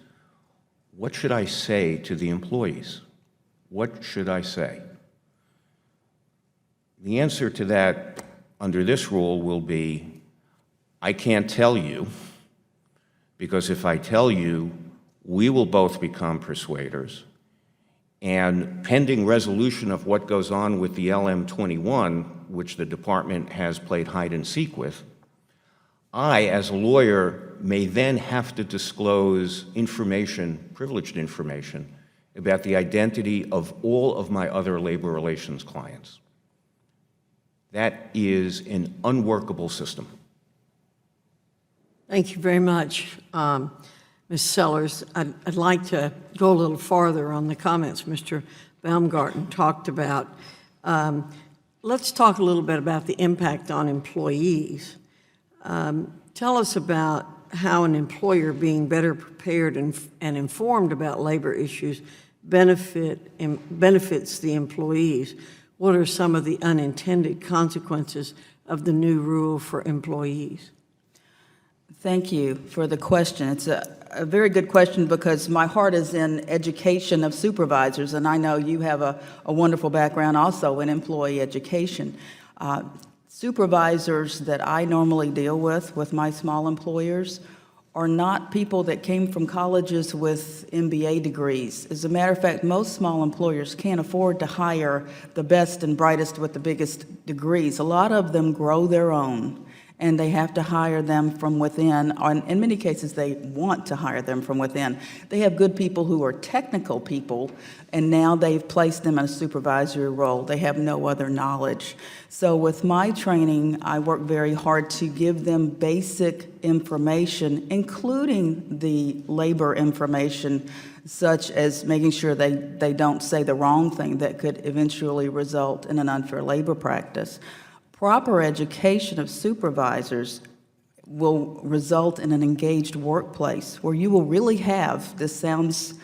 what should I say to the employees? What should I say? The answer to that under this rule will be, I can't tell you, because if I tell you, we will both become persuaders, and pending resolution of what goes on with the LM-21, which the department has played hide and seek with, I, as a lawyer, may then have to disclose information, privileged information, about the identity of all of my other labor relations clients. That is an unworkable system. Thank you very much, Ms. Sellers. I'd like to go a little farther on the comments Mr. Baumgarten talked about. Let's talk a little bit about the impact on employees. Tell us about how an employer being better prepared and informed about labor issues benefits the employees. What are some of the unintended consequences of the new rule for employees? Thank you for the question. It's a very good question because my heart is in education of supervisors, and I know you have a wonderful background also in employee education. Supervisors that I normally deal with my small employers, are not people that came from colleges with MBA degrees. As a matter of fact, most small employers can't afford to hire the best and brightest with the biggest degrees. A lot of them grow their own, and they have to hire them from within. In many cases, they want to hire them from within. They have good people who are technical people, and now they've placed them in a supervisory role. They have no other knowledge. So with my training, I work very hard to give them basic information, including the labor information, such as making sure they don't say the wrong thing that could eventually result in an unfair labor practice. Proper education of supervisors will result in an engaged workplace where you will really have, it sounds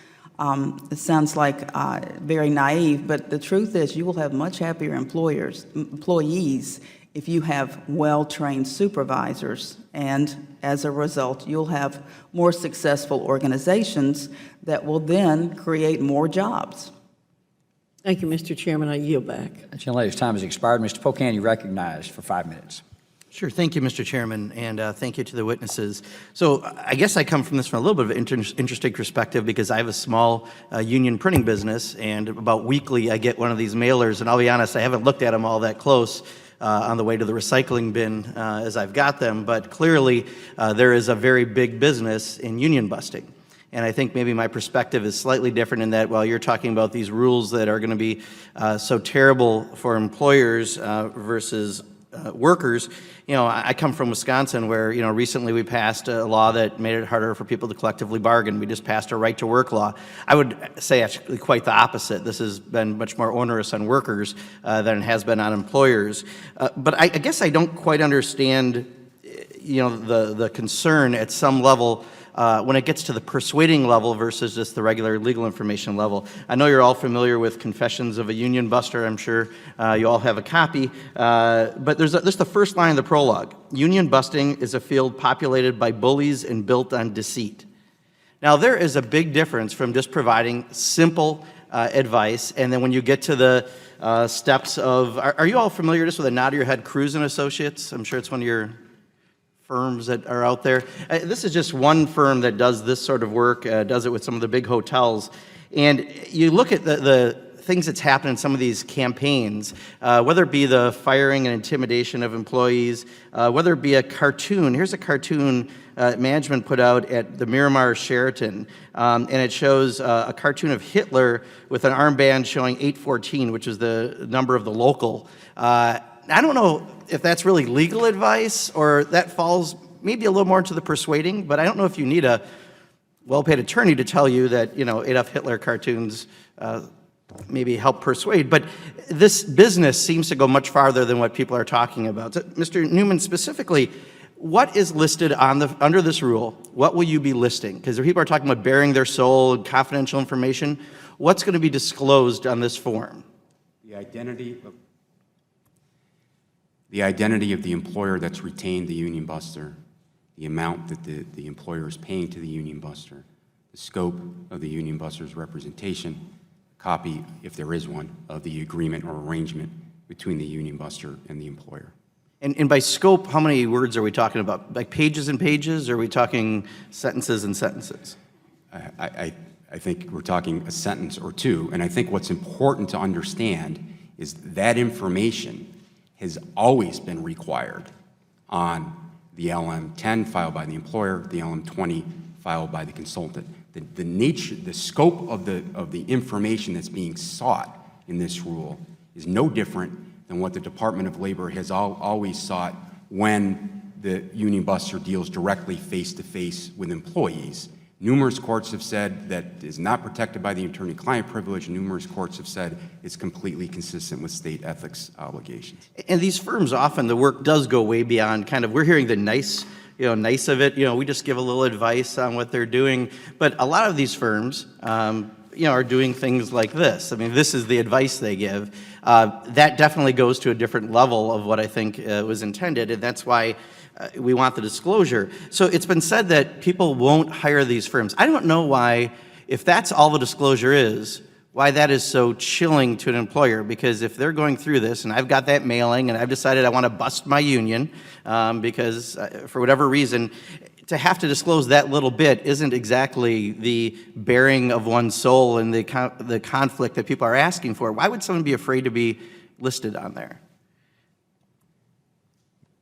like very naive, but the truth is you will have much happier employees if you have well-trained supervisors, and as a result, you'll have more successful organizations that will then create more jobs. Thank you, Mr. Chairman. I yield back. The gentlelady's time has expired. Mr. Pocan, you recognized for 5 minutes. Sure. Thank you, Mr. Chairman, and thank you to the witnesses. So I guess I come from this from a little bit of an interesting perspective because I have a small union printing business, and about weekly I get one of these mailers, and I'll be honest, I haven't looked at them all that close on the way to the recycling bin as I've got them, but clearly there is a very big business in union busting. And I think maybe my perspective is slightly different in that while you're talking about these rules that are going to be so terrible for employers versus workers, you know, I come from Wisconsin where, you know, recently we passed a law that made it harder for people to collectively bargain. We just passed a right to work law. I would say actually quite the opposite. This has been much more onerous on workers than it has been on employers. But I guess I don't quite understand, you know, the concern at some level when it gets to the persuading level versus just the regular legal information level. I know you're all familiar with Confessions of a Union Buster. I'm sure you all have a copy. But there's the first line of the prologue. Union busting is a field populated by bullies and built on deceit. Now, there is a big difference from just providing simple advice, and then when you get to the steps of, are you all familiar just with a nod of your head, Cruz and Associates? I'm sure it's one of your firms that are out there. This is just one firm that does this sort of work, does it with some of the big hotels. And you look at the things that's happened in some of these campaigns, whether it be the firing and intimidation of employees, whether it be a cartoon. Here's a cartoon management put out at the Miramar Sheraton, and it shows a cartoon of Hitler with an armband showing 814, which is the number of the local. I don't know if that's really legal advice or that falls maybe a little more into the persuading, but I don't know if you need a well-paid attorney to tell you that, Adolf Hitler cartoons maybe help persuade. But this business seems to go much farther than what people are talking about. So, Mr. Newman, specifically, what is listed under this rule? What will you be listing? Because people are talking about bearing their soul and confidential information. What's going to be disclosed on this form? The identity of the employer that's retained the union buster, the amount that the employer is paying to the union buster, the scope of the union buster's representation, copy, if there is one, of the agreement or arrangement between the union buster and the employer. And by scope, how many words are we talking about? Like pages and pages, or are we talking sentences and sentences? I think we're talking a sentence or two, and I think what's important to understand is that information has always been required on the LM-10 filed by the employer, the LM-20 filed by the consultant. The nature, the scope of the information that's being sought in this rule is no different than what the Department of Labor has always sought when the union buster deals directly face-to-face with employees. Numerous courts have said that is not protected by the attorney-client privilege. Numerous courts have said it's completely consistent with state ethics obligations. And these firms, often the work does go way beyond we're hearing the nice of it. We just give a little advice on what they're doing. But a lot of these firms, are doing things like this. I mean, this is the advice they give. That definitely goes to a different level of what I think was intended, and that's why we want the disclosure. So it's been said that people won't hire these firms. I don't know why, if that's all the disclosure is, why that is so chilling to an employer, because if they're going through this, and I've got that mailing, and I've decided I want to bust my union because for whatever reason, to have to disclose that little bit isn't exactly the bearing of one's soul and the conflict that people are asking for. Why would someone be afraid to be listed on there?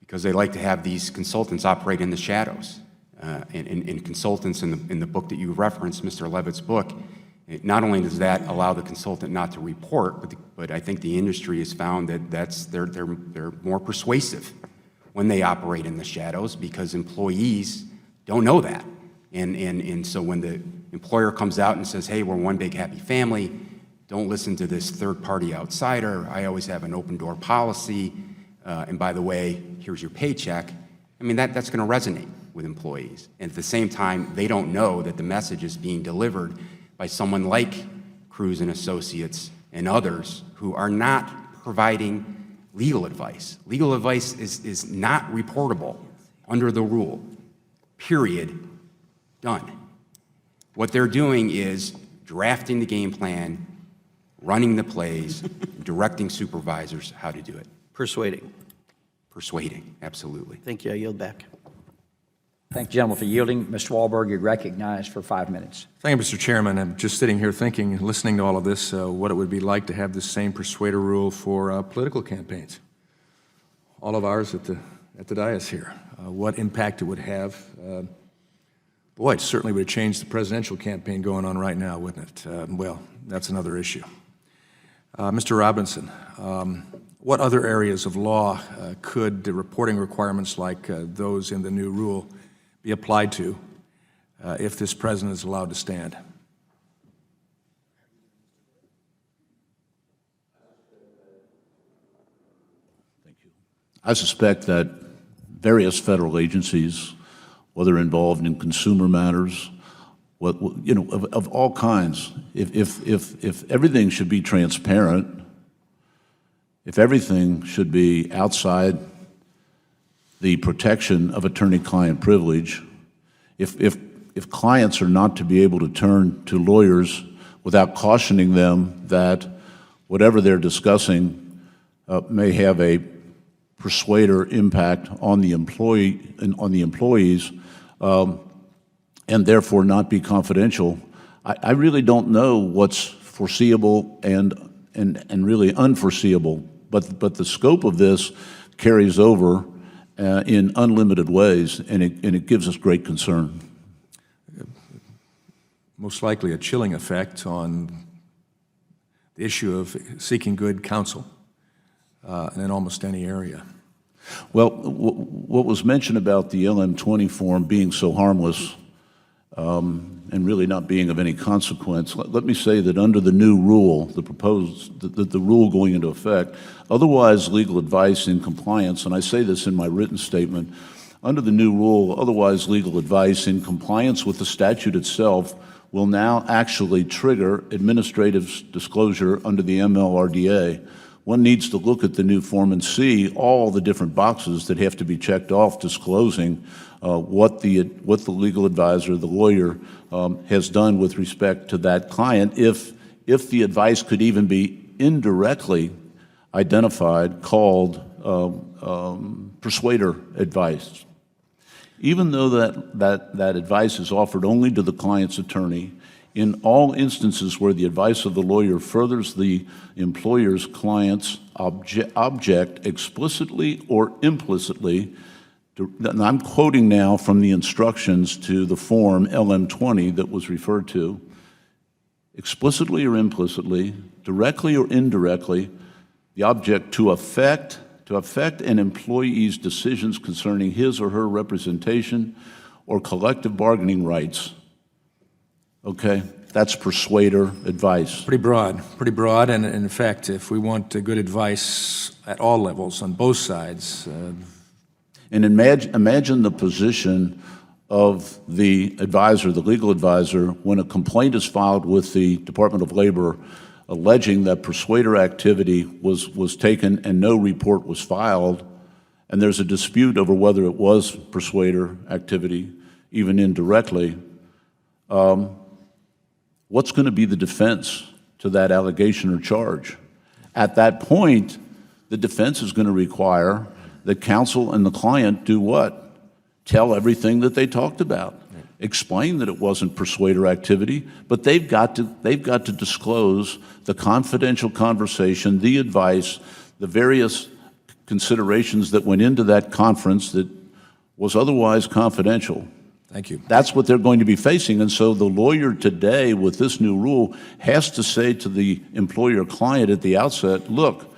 Because they like to have these consultants operate in the shadows. And consultants in the book that you referenced, Mr. Levitt's book, not only does that allow the consultant not to report, but I think the industry has found that they're more persuasive when they operate in the shadows, because employees don't know that. And so when the employer comes out and says, hey, we're one big happy family, don't listen to this third-party outsider, I always have an open-door policy, and by the way, here's your paycheck, I mean, that's going to resonate with employees. And at the same time, they don't know that the message is being delivered by someone like Cruz and Associates and others who are not providing legal advice. Legal advice is not reportable under the rule. Period. Done. What they're doing is drafting the game plan, running the plays, directing supervisors how to do it. Persuading. Persuading, absolutely. Thank you. I yield back. Thank you, gentlemen, for yielding. Mr. Wahlberg, you're recognized for 5 minutes. Thank you, Mr. Chairman. I'm just sitting here thinking, listening to all of this, what it would be like to have this same persuader rule for political campaigns. All of ours at the dais here. What impact it would have. Boy, it certainly would have changed the presidential campaign going on right now, wouldn't it? Well, that's another issue. Mr. Robinson, what other areas of law could the reporting requirements like those in the new rule be applied to if this president is allowed to stand? Thank you. I suspect that various federal agencies, whether involved in consumer matters, of all kinds, if everything should be transparent, if everything should be outside the protection of attorney-client privilege, if clients are not to be able to turn to lawyers without cautioning them that whatever they're discussing may have a persuader impact on the employees, and therefore not be confidential. I really don't know what's foreseeable and really unforeseeable, but the scope of this carries over in unlimited ways, and it gives us great concern. Most likely a chilling effect on the issue of seeking good counsel in almost any area. Well, what was mentioned about the LM20 form being so harmless and really not being of any consequence, let me say that under the new rule, the rule going into effect, otherwise legal advice in compliance, and I say this in my written statement, under the new rule, otherwise legal advice in compliance with the statute itself will now actually trigger administrative disclosure under the MLRDA. One needs to look at the new form and see all the different boxes that have to be checked off disclosing what the legal advisor, the lawyer, has done with respect to that client, if the advice could even be indirectly identified, called persuader advice. Even though that advice is offered only to the client's attorney, in all instances where the advice of the lawyer furthers the employer's client's object explicitly or implicitly, and I'm quoting now from the instructions to the form LM20 that was referred to, explicitly or implicitly, directly or indirectly, the object to affect an employee's decisions concerning his or her representation or collective bargaining rights. Okay, that's persuader advice. Pretty broad, and in fact, if we want good advice at all levels, on both sides. And imagine the position of the advisor, the legal advisor, when a complaint is filed with the Department of Labor alleging that persuader activity was taken and no report was filed, and there's a dispute over whether it was persuader activity, even indirectly. What's going to be the defense to that allegation or charge? At that point, the defense is going to require that counsel and the client do what? Tell everything that they talked about. Explain that it wasn't persuader activity, but they've got to disclose the confidential conversation, the advice, the various considerations that went into that conference that was otherwise confidential. Thank you. That's what they're going to be facing, and so the lawyer today with this new rule has to say to the employer client at the outset, look,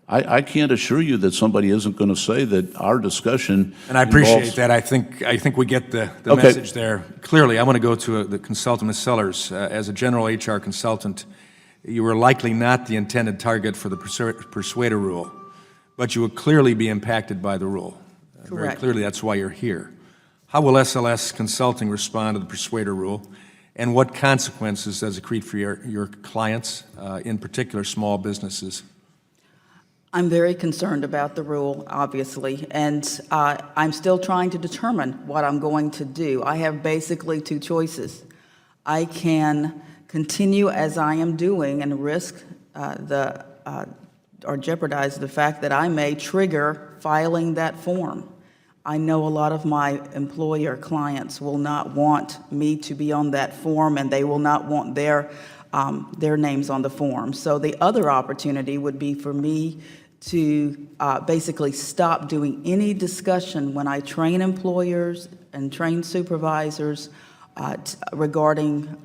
I can't assure you that somebody isn't going to say that our discussion And I appreciate that. I think we get the Okay. message there. Clearly, I want to go to the consultant, Ms. Sellers. As a general HR consultant, you were likely not the intended target for the persuader rule, but you will clearly be impacted by the rule. Very Correct. clearly, that's why you're here. How will SLS Consulting respond to the persuader rule, and what consequences does it create for your clients, in particular small businesses? I'm very concerned about the rule, obviously, and I'm still trying to determine what I'm going to do. I have basically two choices. I can continue as I am doing and risk or jeopardize the fact that I may trigger filing that form. I know a lot of my employer clients will not want me to be on that form, and they will not want their names on the form. So the other opportunity would be for me to basically stop doing any discussion when I train employers and train supervisors regarding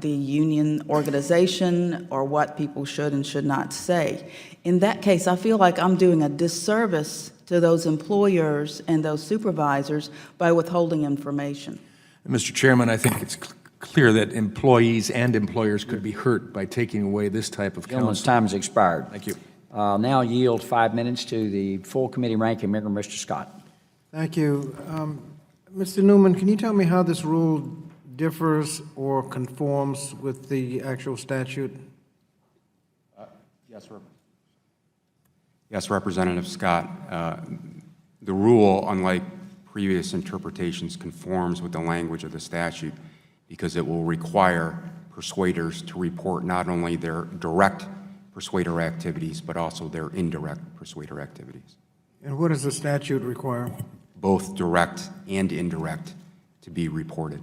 the union organization or what people should and should not say. In that case, I feel like I'm doing a disservice to those employers and those supervisors by withholding information. Mr. Chairman, I think it's clear that employees and employers could be hurt by taking away this type of Gentleman's counsel. time has expired. Thank you. Now yield 5 minutes to the full committee ranking member, Mr. Scott. Thank you. Mr. Newman, can you tell me how this rule differs or conforms with the actual statute? Yes, Representative Scott. The rule, unlike previous interpretations, conforms with the language of the statute because it will require persuaders to report not only their direct persuader activities, but also their indirect persuader activities. And what does the statute require? both direct and indirect, to be reported.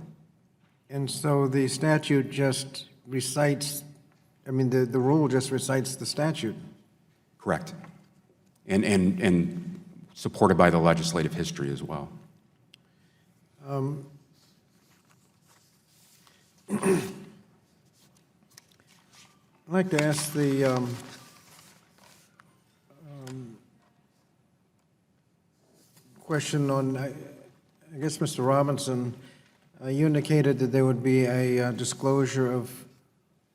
And so the statute just recites, I mean, the rule just recites the statute. Correct. And supported by the legislative history as well. I'd like to ask the question on, I guess, Mr. Robinson, you indicated that there would be a disclosure of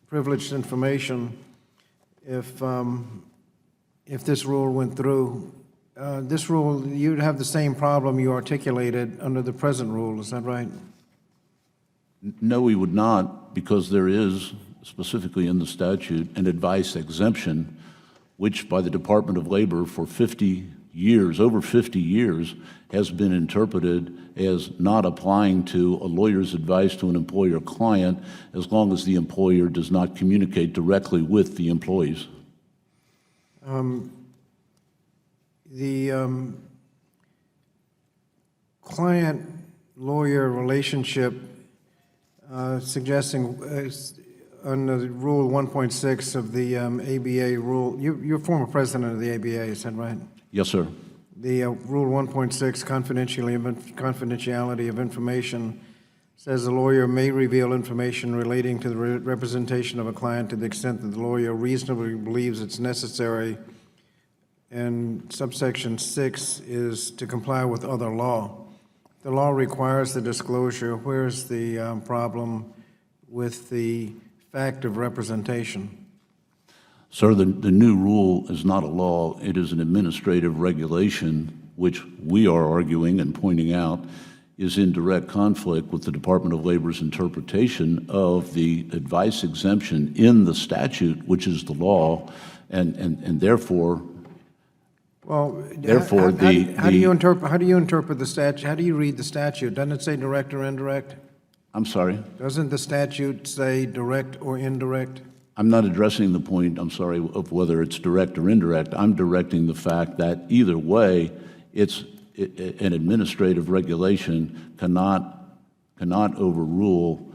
privileged information if this rule went through. This rule, you'd have the same problem you articulated under the present rule, is that right? No, we would not, because there is specifically in the statute an advice exemption, which by the Department of Labor for 50 years, over 50 years, has been interpreted as not applying to a lawyer's advice to an employer-client as long as the employer does not communicate directly with the employees. The client-lawyer relationship suggesting under Rule 1.6 of the ABA rule, you're former president of the ABA, is that right? Yes, sir. The Rule 1.6, confidentiality of information, says the lawyer may reveal information relating to the representation of a client to the extent that the lawyer reasonably believes it's necessary. And subsection 6 is to comply with other law. The law requires the disclosure. Where's the problem with the fact of representation? Sir, the new rule is not a law. It is an administrative regulation, which we are arguing and pointing out is in direct conflict with the Department of Labor's interpretation of the advice exemption in the statute, which is the law, and therefore, Well, therefore, how do you interpret the statute? How do you read the statute? Doesn't it say direct or indirect? I'm sorry? Doesn't the statute say direct or indirect? I'm not addressing the point, I'm sorry, of whether it's direct or indirect. I'm directing the fact that either way, it's an administrative regulation cannot overrule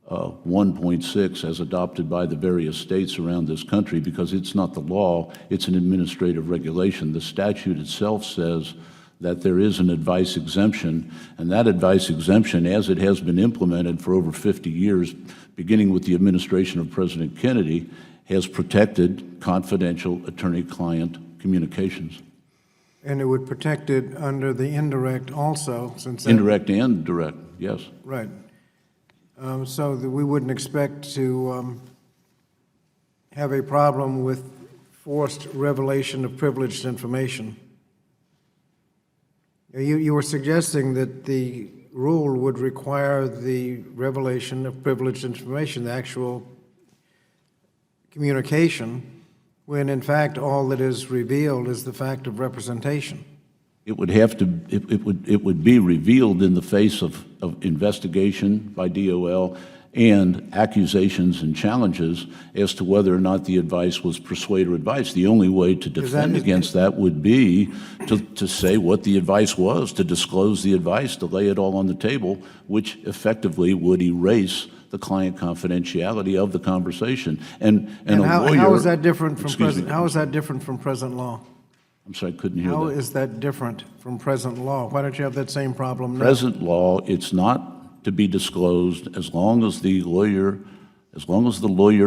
1.6 as adopted by the various states around this country because it's not the law, it's an administrative regulation. The statute itself says that there is an advice exemption, and that advice exemption, as it has been implemented for over 50 years, beginning with the administration of President Kennedy, has protected confidential attorney-client communications. And it would protect it under the indirect also, since... Indirect and direct, yes. Right. So that we wouldn't expect to have a problem with forced revelation of privileged information. You were suggesting that the rule would require the revelation of privileged information, the actual communication, when in fact all that is revealed is the fact of representation. It would have to, it would be revealed in the face of investigation by DOL and accusations and challenges as to whether or not the advice was persuader advice. The only way to defend against that would be to say what the advice was, to disclose the advice, to lay it all on the table, which effectively would erase the client confidentiality of the conversation. And a lawyer... How is that different from Excuse me. How is that different from present law? I'm sorry, I couldn't hear that. How is that different from present law? Why don't you have that same problem now? Present law, it's not to be disclosed as long as the lawyer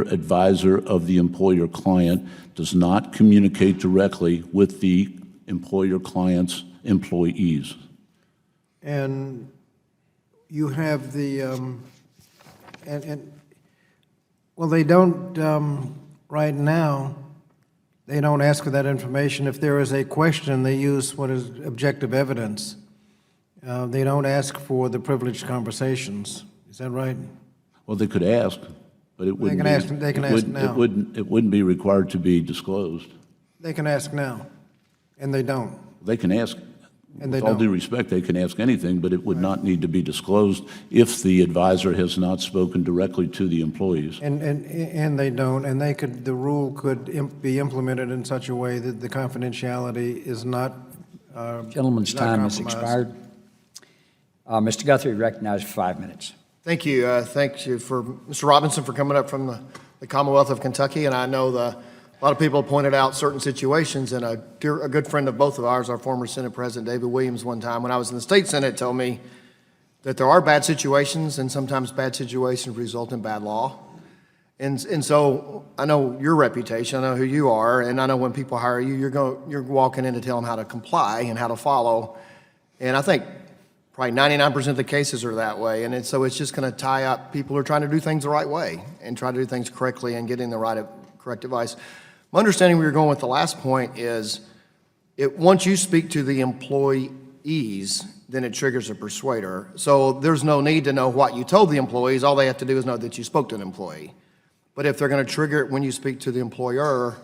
advisor of the employer client does not communicate directly with the employer client's employees. And you have the, well, they don't, right now, they don't ask for that information. If there is a question, they use what is objective evidence. They don't ask for the privileged conversations. Is that right? Well, they could ask, but it wouldn't They can ask now. It wouldn't be required to be disclosed. They can ask now, and they don't. They can ask, And they with all don't. due respect, they can ask anything, but it would not need to be disclosed if the advisor has not spoken directly to the employees. And they don't, and the rule could be implemented in such a way that the confidentiality is not Gentleman's not time has compromised. expired. Mr. Guthrie, recognized for 5 minutes. Thank you. Thank you for Mr. Robinson for coming up from the Commonwealth of Kentucky. And I know a lot of people have pointed out certain situations, and a good friend of both of ours, our former Senate President David Williams, one time when I was in the state Senate, told me that there are bad situations, and sometimes bad situations result in bad law. And so I know your reputation, I know who you are, and I know when people hire you, you're walking in to tell them how to comply and how to follow. And I think probably 99% of the cases are that way, and so it's just going to tie up people who are trying to do things the right way and try to do things correctly and getting the correct advice. My understanding where you're going with the last point is once you speak to the employees, then it triggers a persuader. So there's no need to know what you told the employees. All they have to do is know that you spoke to an employee. But if they're going to trigger it when you speak to the employer,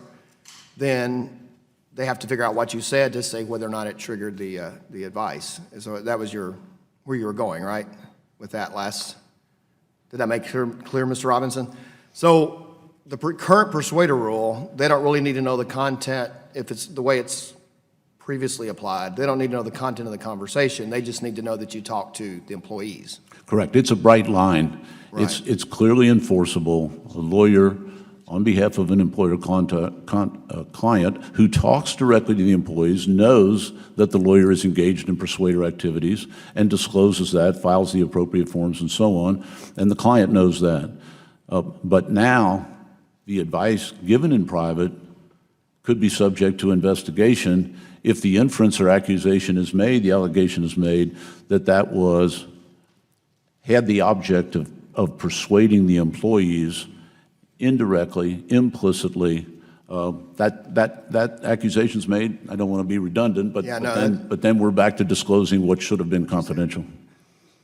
then they have to figure out what you said to say whether or not it triggered the advice. And so that was where you were going, right, with that last? Did that make clear, Mr. Robinson? So the current persuader rule, they don't really need to know the content if it's the way it's previously applied. They don't need to know the content of the conversation. They just need to know that you talked to the employees. Correct. It's a bright line. Right. It's clearly enforceable. A lawyer, on behalf of an employer client who talks directly to the employees, knows that the lawyer is engaged in persuader activities and discloses that, files the appropriate forms and so on, and the client knows that. But now, the advice given in private could be subject to investigation if the inference or accusation is made, the allegation is made, that had the object of persuading the employees indirectly, implicitly. That accusation's made. I don't want to be redundant, but, Yeah, but then we're back to disclosing what should have been confidential.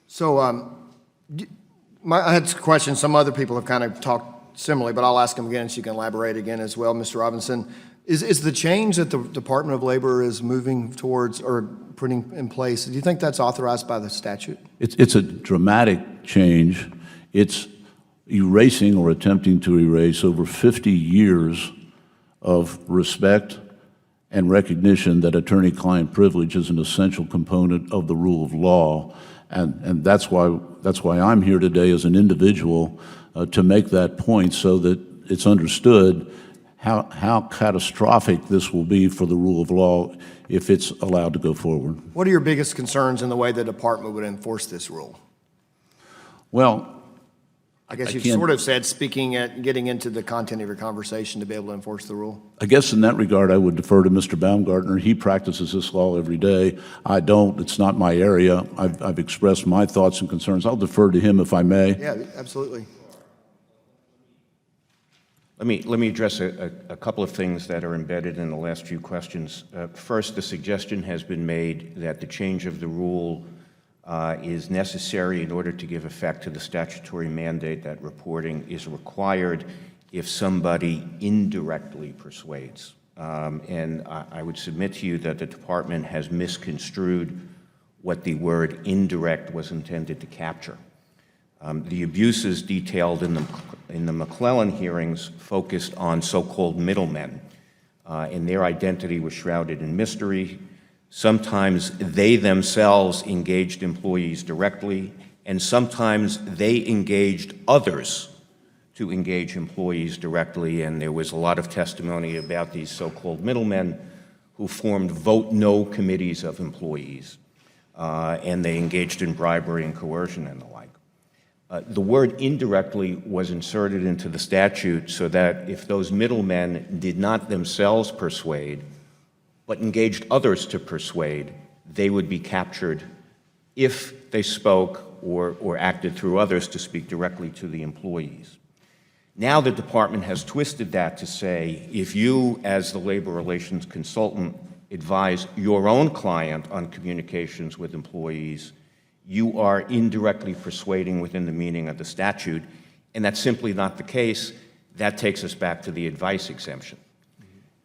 So I had some questions. Some other people have kind of talked similarly, but I'll ask them again so you can elaborate again as well, Mr. Robinson. Is the change that the Department of Labor is moving towards or putting in place, do you think that's authorized by the statute? It's a dramatic change. It's erasing or attempting to erase over 50 years of respect and recognition that attorney-client privilege is an essential component of the rule of law. And that's why I'm here today as an individual to make that point so that it's understood how catastrophic this will be for the rule of law if it's allowed to go forward. What are your biggest concerns in the way the department would enforce this rule? Well, I guess you've can't- sort of said getting into the content of your conversation to be able to enforce the rule. I guess in that regard, I would defer to Mr. Baumgartner. He practices this law every day. I don't. It's not my area. I've expressed my thoughts and concerns. I'll defer to him if I may. Yeah, absolutely. Let me address a couple of things that are embedded in the last few questions. First, the suggestion has been made that the change of the rule is necessary in order to give effect to the statutory mandate that reporting is required if somebody indirectly persuades. And I would submit to you that the department has misconstrued what the word indirect was intended to capture. The abuses detailed in the McClellan hearings focused on so-called middlemen, and their identity was shrouded in mystery. Sometimes they themselves engaged employees directly, and sometimes they engaged others to engage employees directly, and there was a lot of testimony about these so-called middlemen who formed vote no committees of employees, and they engaged in bribery and coercion and the like. The word indirectly was inserted into the statute so that if those middlemen did not themselves persuade, but engaged others to persuade, they would be captured if they spoke or acted through others to speak directly to the employees. Now the department has twisted that to say, if you, as the labor relations consultant, advise your own client on communications with employees, you are indirectly persuading within the meaning of the statute, and that's simply not the case. That takes us back to the advice exemption.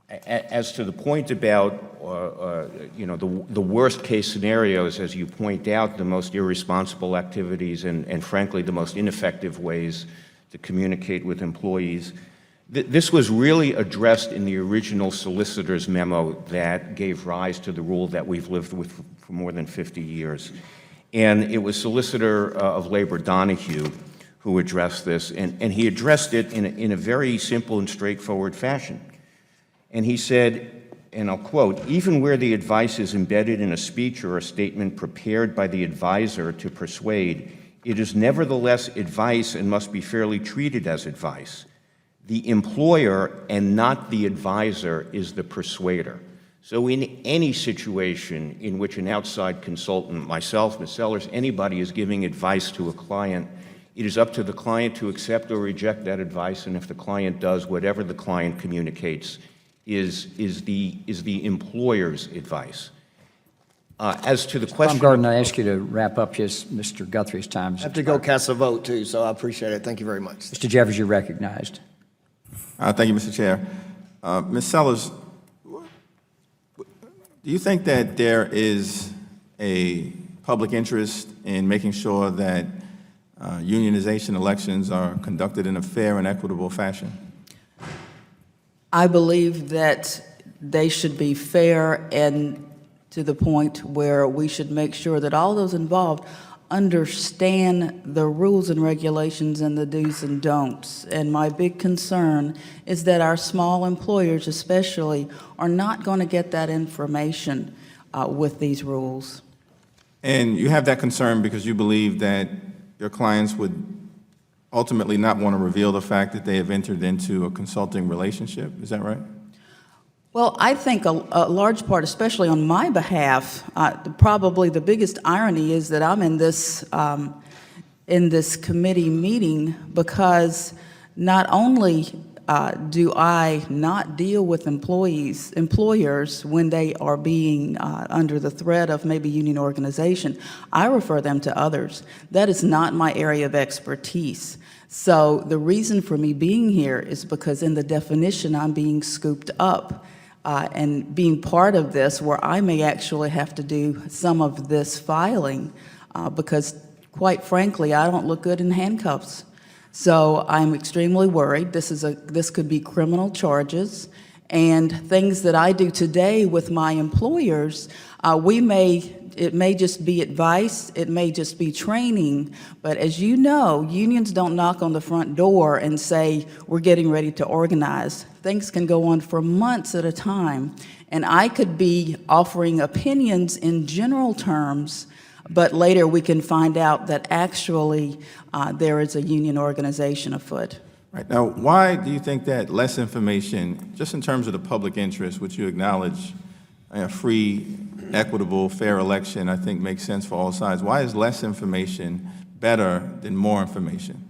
As to the point about, the worst case scenarios, as you point out, the most irresponsible activities and frankly, the most ineffective ways to communicate with employees, This was really addressed in the original solicitor's memo that gave rise to the rule that we've lived with for more than 50 years. And it was Solicitor of Labor Donahue who addressed this, and he addressed it in a very simple and straightforward fashion. And he said, and I'll quote, "Even where the advice is embedded in a speech or a statement prepared by the advisor to persuade, it is nevertheless advice and must be fairly treated as advice. The employer and not the advisor is the persuader." So in any situation in which an outside consultant, myself, Ms. Sellers, anybody is giving advice to a client, it is up to the client to accept or reject that advice, and if the client does, whatever the client communicates is the employer's advice. As to the question... Baumgarten, I ask you to wrap up just Mr. Guthrie's time. I have to go cast a vote, too, so I appreciate it. Thank you very much. Mr. Jeffers, you're recognized. Thank you, Mr. Chair. Ms. Sellers, do you think that there is a public interest in making sure that unionization elections are conducted in a fair and equitable fashion? I believe that they should be fair and to the point where we should make sure that all those involved understand the rules and regulations and the do's and don'ts. And my big concern is that our small employers especially are not going to get that information with these rules. And you have that concern because you believe that your clients would ultimately not want to reveal the fact that they have entered into a consulting relationship. Is that right? Well, I think a large part, especially on my behalf, probably the biggest irony is that I'm in this committee meeting because not only do I not deal with employers when they are being under the threat of maybe union organization, I refer them to others. That is not my area of expertise. So the reason for me being here is because in the definition I'm being scooped up and being part of this where I may actually have to do some of this filing because quite frankly I don't look good in handcuffs. So I'm extremely worried. This could be criminal charges and things that I do today with my employers. It may just be advice, it may just be training, but as you know, unions don't knock on the front door and say, we're getting ready to organize. Things can go on for months at a time, and I could be offering opinions in general terms, but later we can find out that actually there is a union organization afoot. Right. Now, why do you think that less information, just in terms of the public interest, which you acknowledge, a free, equitable, fair election, I think makes sense for all sides. Why is less information better than more information?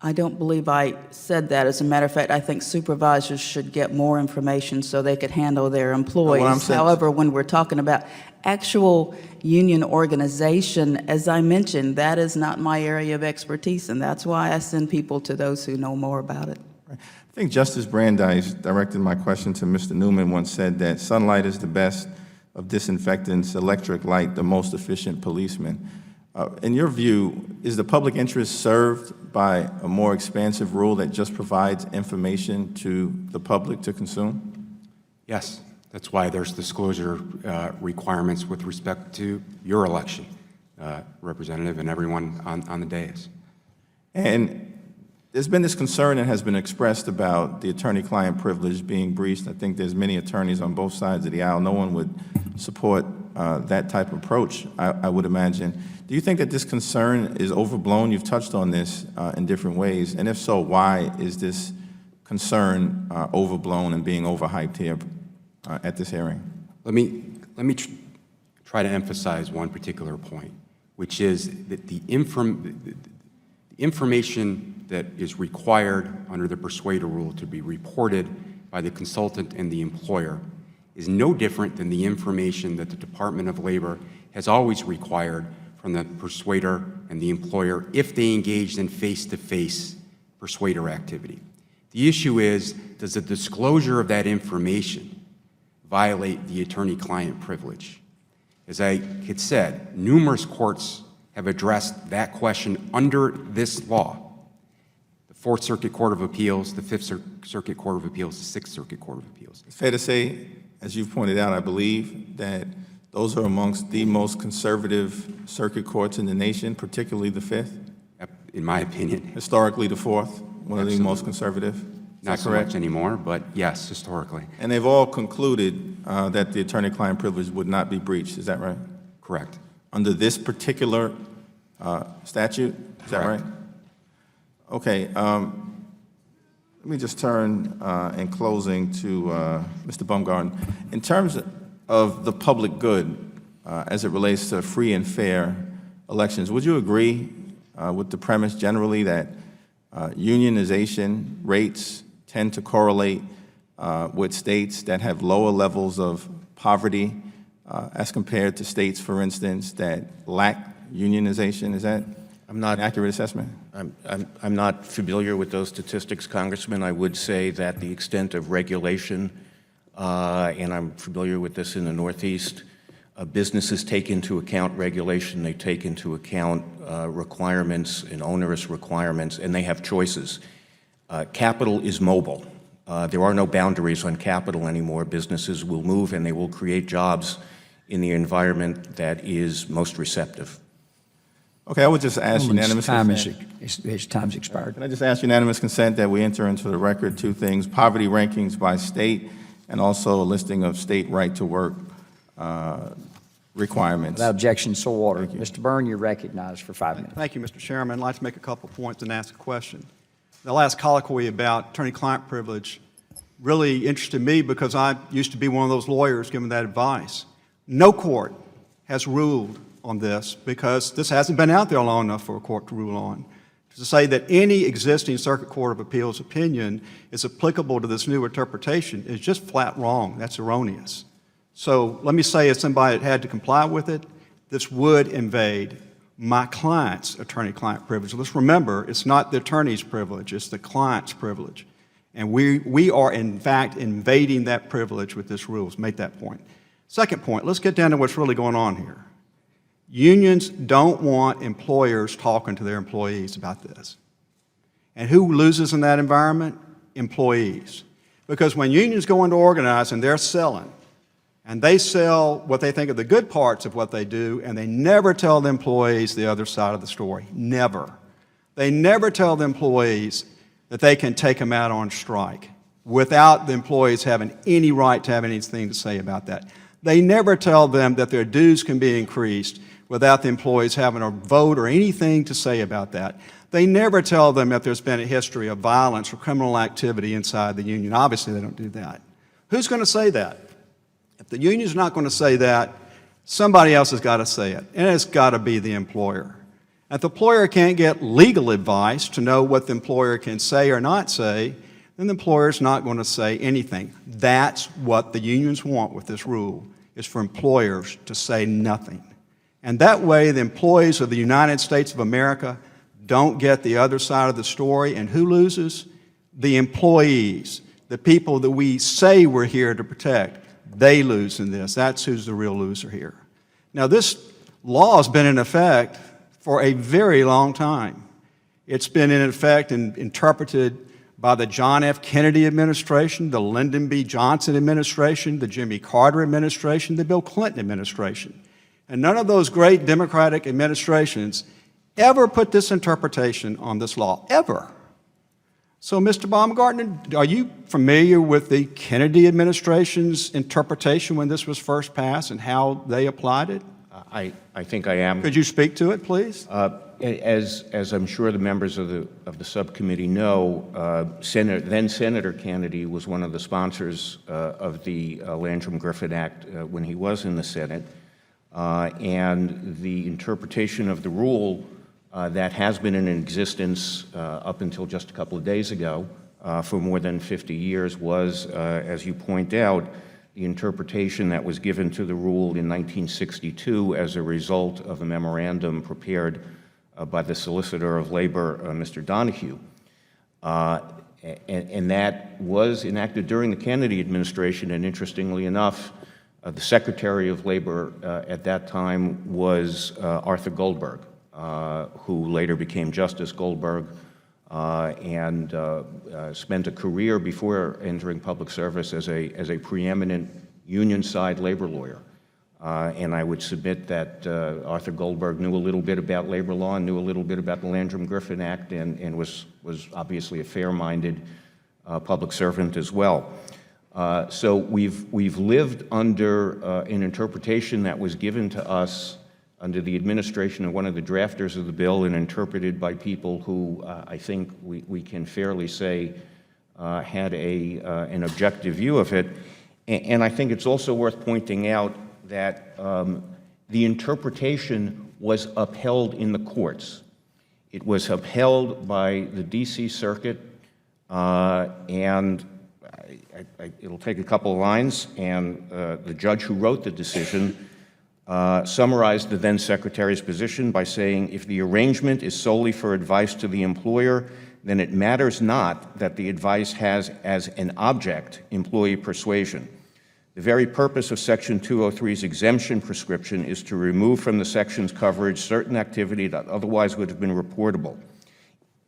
I don't believe I said that. As a matter of fact, I think supervisors should get more information so they could handle their employees. However, when we're talking about actual union organization, as I mentioned, that is not my area of expertise, and that's why I send people to those who know more about it. I think Justice Brandeis directed my question to Mr. Newman once said that sunlight is the best of disinfectants, electric light, the most efficient policeman. In your view, is the public interest served by a more expansive rule that just provides information to the public to consume? Yes, that's why there's disclosure requirements with respect to your election, Representative, and everyone on the dais. And there's been this concern that has been expressed about the attorney-client privilege being breached. I think there's many attorneys on both sides of the aisle. No one would support that type of approach, I would imagine. Do you think that this concern is overblown? You've touched on this in different ways. And if so, why is this concern overblown and being overhyped here at this hearing? Let me try to emphasize one particular point, which is that the information that is required under the Persuader rule to be reported by the consultant and the employer is no different than the information that the Department of Labor has always required from the Persuader and the employer if they engaged in face-to-face Persuader activity. The issue is, does the disclosure of that information violate the attorney-client privilege? As I had said, numerous courts have addressed that question under this law. The Fourth Circuit Court of Appeals, the Fifth Circuit Court of Appeals, the Sixth Circuit Court of Appeals. It's fair to say, as you've pointed out, I believe, that those are amongst the most conservative circuit courts in the nation, particularly the Fifth? In my opinion. Historically, the Fourth, one of the most conservative? Not so much anymore, but yes, historically. And they've all concluded that the attorney-client privilege would not be breached, is that right? Correct. Under this particular statute, is that right? Okay, let me just turn in closing to Mr. Baumgarten. In terms of the public good as it relates to free and fair elections, would you agree with the premise generally that unionization rates tend to correlate with states that have lower levels of poverty as compared to states, for instance, that lack unionization? Is that an accurate assessment? I'm not familiar with those statistics, Congressman. I would say that the extent of regulation, and I'm familiar with this in the Northeast, businesses take into account regulation, they take into account requirements and onerous requirements, and they have choices. Capital is mobile. There are no boundaries on capital anymore. Businesses will move and they will create jobs in the environment that is most receptive. Okay, I would just ask unanimous consent. His time's expired. Can I just ask unanimous consent that we enter into the record two things, poverty rankings by state and also a listing of state right-to-work requirements? Without objection, so ordered. Mr. Byrne, you're recognized for 5 minutes. Thank you, Mr. Chairman. I'd like to make a couple points and ask a question. The last colloquy about attorney-client privilege really interested me because I used to be one of those lawyers giving that advice. No court has ruled on this because this hasn't been out there long enough for a court to rule on. To say that any existing Circuit Court of Appeals opinion is applicable to this new interpretation is just flat wrong. That's erroneous. So let me say, as somebody that had to comply with it, this would invade my client's attorney-client privilege. Let's remember, it's not the attorney's privilege, it's the client's privilege. And we are, in fact, invading that privilege with this rule. Let's make that point. Second point, let's get down to what's really going on here. Unions don't want employers talking to their employees about this. And who loses in that environment? Employees. Because when unions go into organize and they're selling, and they sell what they think are the good parts of what they do, and they never tell the employees the other side of the story. Never. They never tell the employees that they can take them out on strike without the employees having any right to have anything to say about that. They never tell them that their dues can be increased without the employees having a vote or anything to say about that. They never tell them that there's been a history of violence or criminal activity inside the union. Obviously, they don't do that. Who's going to say that? If the union's not going to say that, somebody else has got to say it, and it's got to be the employer. If the employer can't get legal advice to know what the employer can say or not say, then the employer's not going to say anything. That's what the unions want with this rule, is for employers to say nothing. And that way, the employees of the United States of America don't get the other side of the story. And who loses? The employees, the people that we say we're here to protect. They lose in this. That's who's the real loser here. Now, this law has been in effect for a very long time. It's been in effect and interpreted by the John F. Kennedy administration, the Lyndon B. Johnson administration, the Jimmy Carter administration, the Bill Clinton administration. And none of those great Democratic administrations ever put this interpretation on this law, ever. So, Mr. Baumgartner, are you familiar with the Kennedy administration's interpretation when this was first passed and how they applied it? I think I am. Could you speak to it, please? As I'm sure the members of the subcommittee know, then Senator Kennedy was one of the sponsors of the Landrum-Griffith Act when he was in the Senate. And the interpretation of the rule that has been in existence up until just a couple of days ago for more than 50 years was, as you point out, the interpretation that was given to the rule in 1962 as a result of a memorandum prepared by the Solicitor of Labor, Mr. Donahue. And that was enacted during the Kennedy administration, and interestingly enough, the Secretary of Labor at that time was Arthur Goldberg, who later became Justice Goldberg, and spent a career before entering public service as a preeminent union-side labor lawyer. And I would submit that Arthur Goldberg knew a little bit about labor law and knew a little bit about the Landrum-Griffin Act and was obviously a fair-minded public servant as well. So we've lived under an interpretation that was given to us under the administration of one of the drafters of the bill and interpreted by people who I think we can fairly say had an objective view of it. And I think it's also worth pointing out that the interpretation was upheld in the courts. It was upheld by the D.C. Circuit, and it'll take a couple of lines, and the judge who wrote the decision summarized the then Secretary's position by saying, if the arrangement is solely for advice to the employer, then it matters not that the advice has as an object employee persuasion. The very purpose of Section 203's exemption prescription is to remove from the section's coverage certain activity that otherwise would have been reportable.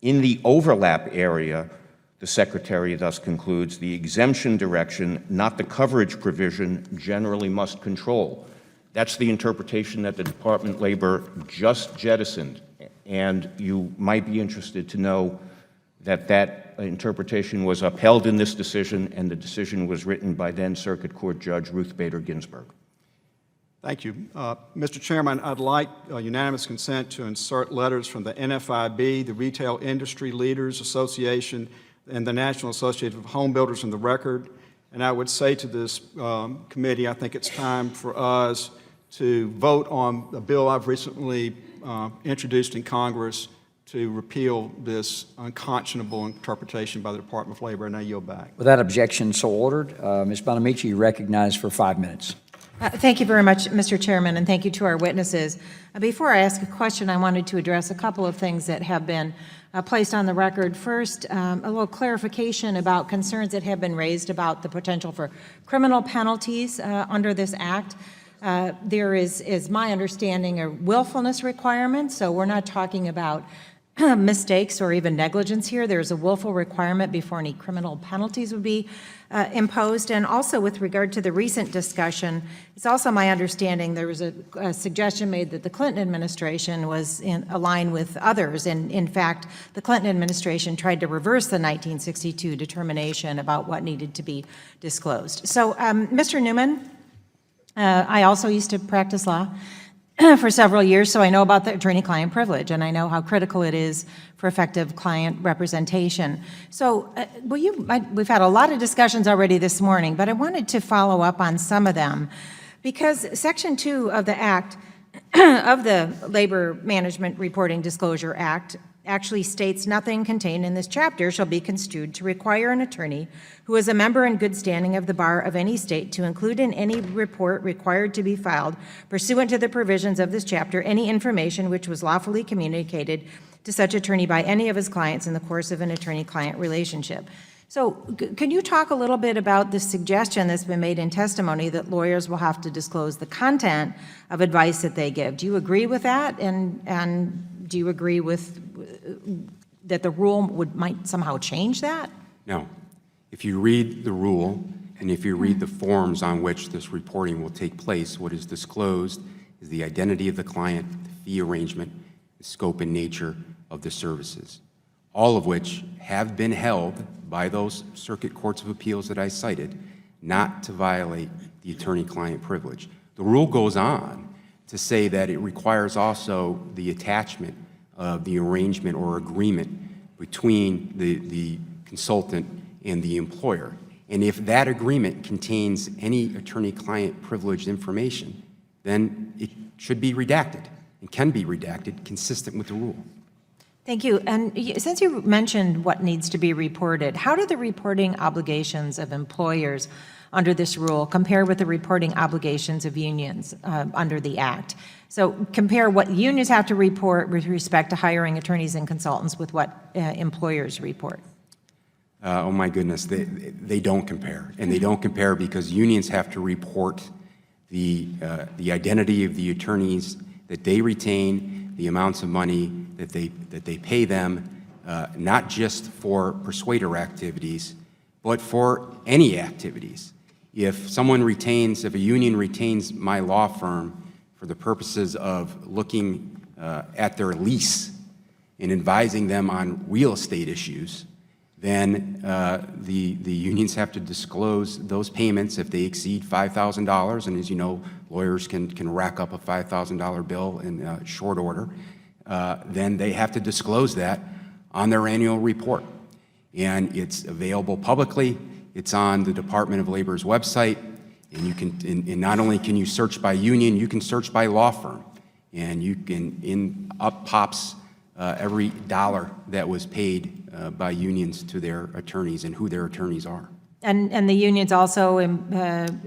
In the overlap area, the Secretary thus concludes, the exemption direction, not the coverage provision, generally must control. That's the interpretation that the Department of Labor just jettisoned, and you might be interested to know that that interpretation was upheld in this decision, and the decision was written by then Circuit Court Judge Ruth Bader Ginsburg. Thank you. Mr. Chairman, I'd like unanimous consent to insert letters from the NFIB, the Retail Industry Leaders Association, and the National Association of Home Builders in the record. And I would say to this committee, I think it's time for us to vote on a bill I've recently introduced in Congress to repeal this unconscionable interpretation by the Department of Labor, and I yield back. Without objection, so ordered. Ms. Bonamici, you recognized for 5 minutes. Thank you very much, Mr. Chairman, and thank you to our witnesses. Before I ask a question, I wanted to address a couple of things that have been placed on the record. First, a little clarification about concerns that have been raised about the potential for criminal penalties under this act. There is my understanding, a willfulness requirement, so we're not talking about mistakes or even negligence here. There's a willful requirement before any criminal penalties would be imposed. And also with regard to the recent discussion, it's also my understanding there was a suggestion made that the Clinton administration was aligned with others. And in fact, the Clinton administration tried to reverse the 1962 determination about what needed to be disclosed. So, Mr. Newman, I also used to practice law for several years, so I know about the attorney-client privilege, and I know how critical it is for effective client representation. So, we've had a lot of discussions already this morning, but I wanted to follow up on some of them, because Section 2 of the Act, of the Labor Management Reporting Disclosure Act, actually states nothing contained in this chapter shall be construed to require an attorney who is a member in good standing of the bar of any state to include in any report required to be filed pursuant to the provisions of this chapter any information which was lawfully communicated to such attorney by any of his clients in the course of an attorney-client relationship. So can you talk a little bit about the suggestion that's been made in testimony that lawyers will have to disclose the content of advice that they give? Do you agree with that? And do you agree with that the rule might somehow change that? No. If you read the rule and if you read the forms on which this reporting will take place, what is disclosed is the identity of the client, the fee arrangement, the scope and nature of the services, all of which have been held by those circuit courts of appeals that I cited not to violate the attorney-client privilege. The rule goes on to say that it requires also the attachment of the arrangement or agreement between the consultant and the employer. And if that agreement contains any attorney-client privileged information, then it should be redacted and can be redacted consistent with the rule. Thank you. And since you mentioned what needs to be reported, how do the reporting obligations of employers under this rule compare with the reporting obligations of unions under the Act? So compare what unions have to report with respect to hiring attorneys and consultants with what employers report. Oh my goodness, they don't compare. And they don't compare because unions have to report the identity of the attorneys that they retain, the amounts of money that they pay them, not just for Persuader activities, but for any activities. If a union retains my law firm for the purposes of looking at their lease and advising them on real estate issues, then the unions have to disclose those payments if they exceed $5,000. And as you know, lawyers can rack up a $5,000 bill in short order. Then they have to disclose that on their annual report. And it's available publicly. It's on the Department of Labor's website. And you can, and not only can you search by union, you can search by law firm. And you can, up pops every dollar that was paid by unions to their attorneys and who their attorneys are. And the unions also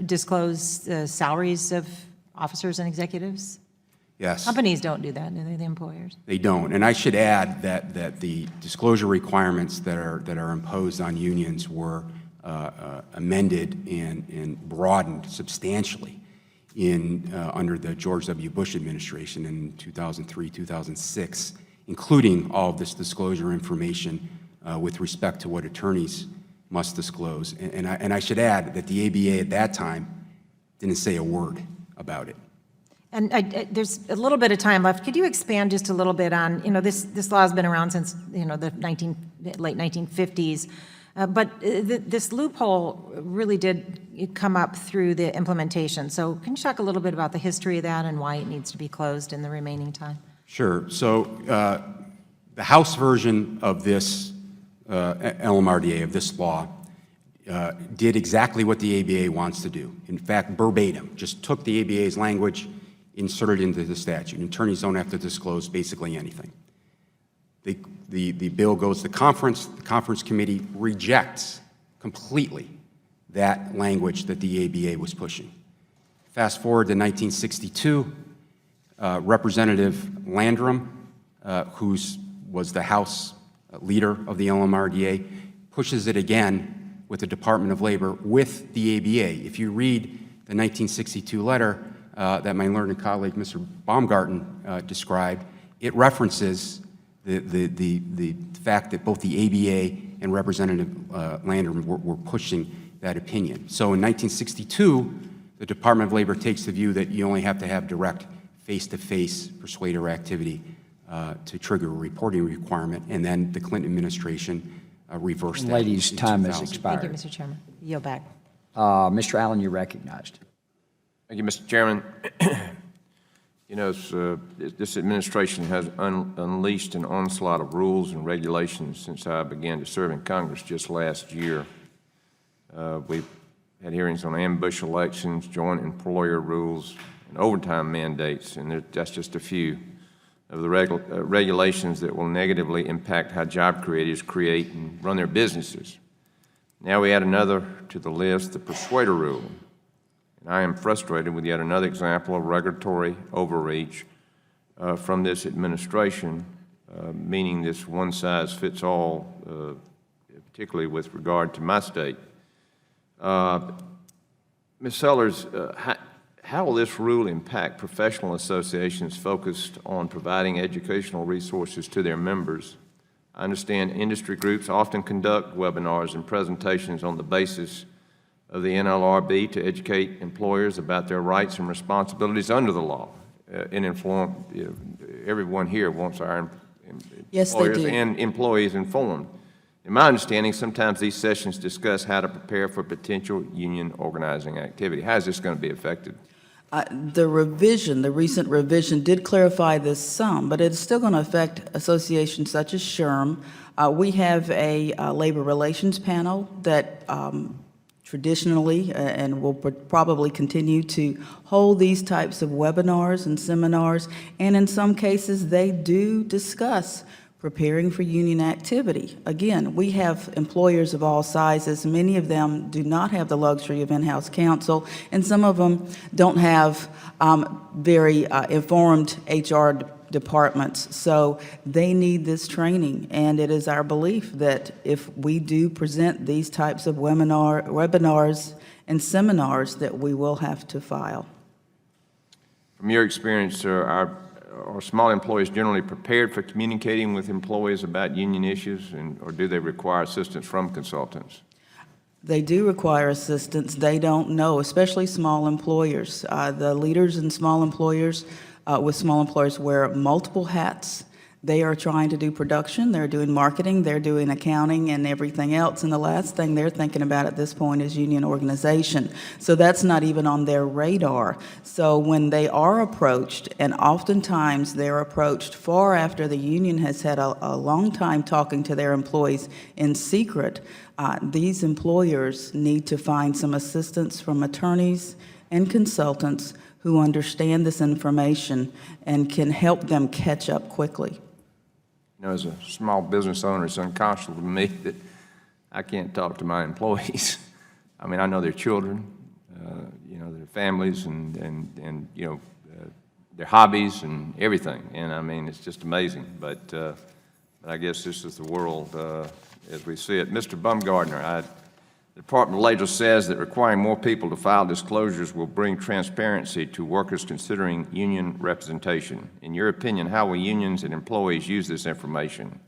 disclose salaries of officers and executives? Yes. Companies don't do that, do they, the employers? They don't. And I should add that the disclosure requirements that are imposed on unions were amended and broadened substantially under the George W. Bush administration in 2003, 2006, including all of this disclosure information with respect to what attorneys must disclose. And I should add that the ABA at that time didn't say a word about it. And there's a little bit of time left. Could you expand just a little bit on, this law has been around since, the late 1950s, but this loophole really did come up through the implementation. So can you talk a little bit about the history of that and why it needs to be closed in the remaining time? Sure. So the House version of this LMRDA, of this law, did exactly what the ABA wants to do. In fact, verbatim, just took the ABA's language, inserted into the statute. Attorneys don't have to disclose basically anything. The bill goes to conference. The conference committee rejects completely that language that the ABA was pushing. Fast forward to 1962, Representative Landrum, who was the House leader of the LMRDA, pushes it again with the Department of Labor with the ABA. If you read the 1962 letter that my learned colleague, Mr. Baumgarten, described, it references the fact that both the ABA and Representative Landrum were pushing that opinion. So in 1962, the Department of Labor takes the view that you only have to have direct face-to-face persuader activity to trigger a reporting requirement, and then the Clinton administration reversed that. Ladies, time has 2000. expired. Thank you, Mr. Chairman. Yield back. Mr. Allen, you're recognized. Thank you, Mr. Chairman. This administration has unleashed an onslaught of rules and regulations since I began to serve in Congress just last year. We've had hearings on ambush elections, joint employer rules, and overtime mandates, and that's just a few of the regulations that will negatively impact how job creators create and run their businesses. Now we add another to the list, the Persuader rule. And I am frustrated with yet another example of regulatory overreach from this administration, meaning this one-size-fits-all, particularly with regard to my state. Ms. Sellers, how will this rule impact professional associations focused on providing educational resources to their members? I understand industry groups often conduct webinars and presentations on the basis of the NLRB to educate employers about their rights and responsibilities under the law and inform, everyone here wants our employers and employees informed. In my understanding, sometimes these sessions discuss how to prepare for potential union organizing activity. How is this going to be affected? The recent revision did clarify this some, but it's still going to affect associations such as SHRM. We have a labor relations panel that traditionally and will probably continue to hold these types of webinars and seminars, and in some cases they do discuss preparing for union activity. Again, we have employers of all sizes. Many of them do not have the luxury of in-house counsel, and some of them don't have very informed HR departments. So they need this training, and it is our belief that if we do present these types of webinars and seminars, that we will have to file. From your experience, sir, are small employers generally prepared for communicating with employees about union issues, or do they require assistance from consultants? They do require assistance. They don't know, especially small employers. The leaders in small employers, with small employers, wear multiple hats. They are trying to do production, they're doing marketing, they're doing accounting and everything else, and the last thing they're thinking about at this point is union organization. So that's not even on their radar. So when they are approached, and oftentimes they're approached far after the union has had a long time talking to their employees in secret, these employers need to find some assistance from attorneys and consultants who understand this information and can help them catch up quickly. You know, as a small business owner, it's unconscionable to me that I can't talk to my employees. I mean, I know their children, you know, their families, and you know, their hobbies and everything. And I mean, it's just amazing. But I guess this is the world as we see it. Mr. Bumgardner, the Department of Labor says that requiring more people to file disclosures will bring transparency to workers considering union representation. In your opinion, how will unions and employees use this information?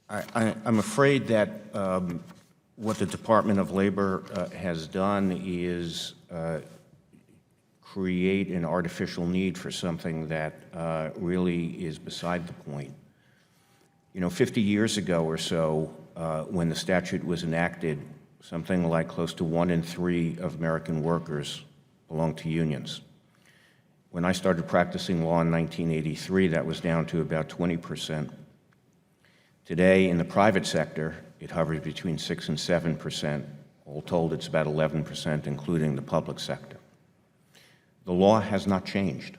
I'm afraid that what the Department of Labor has done is create an artificial need for something that really is beside the point. You know, 50 years ago or so, when the statute was enacted, something like close to 1 in 3 of American workers belonged to unions. When I started practicing law in 1983, that was down to about 20%. Today, in the private sector, it hovers between 6 and 7%. All told, it's about 11%, including the public sector. The law has not changed.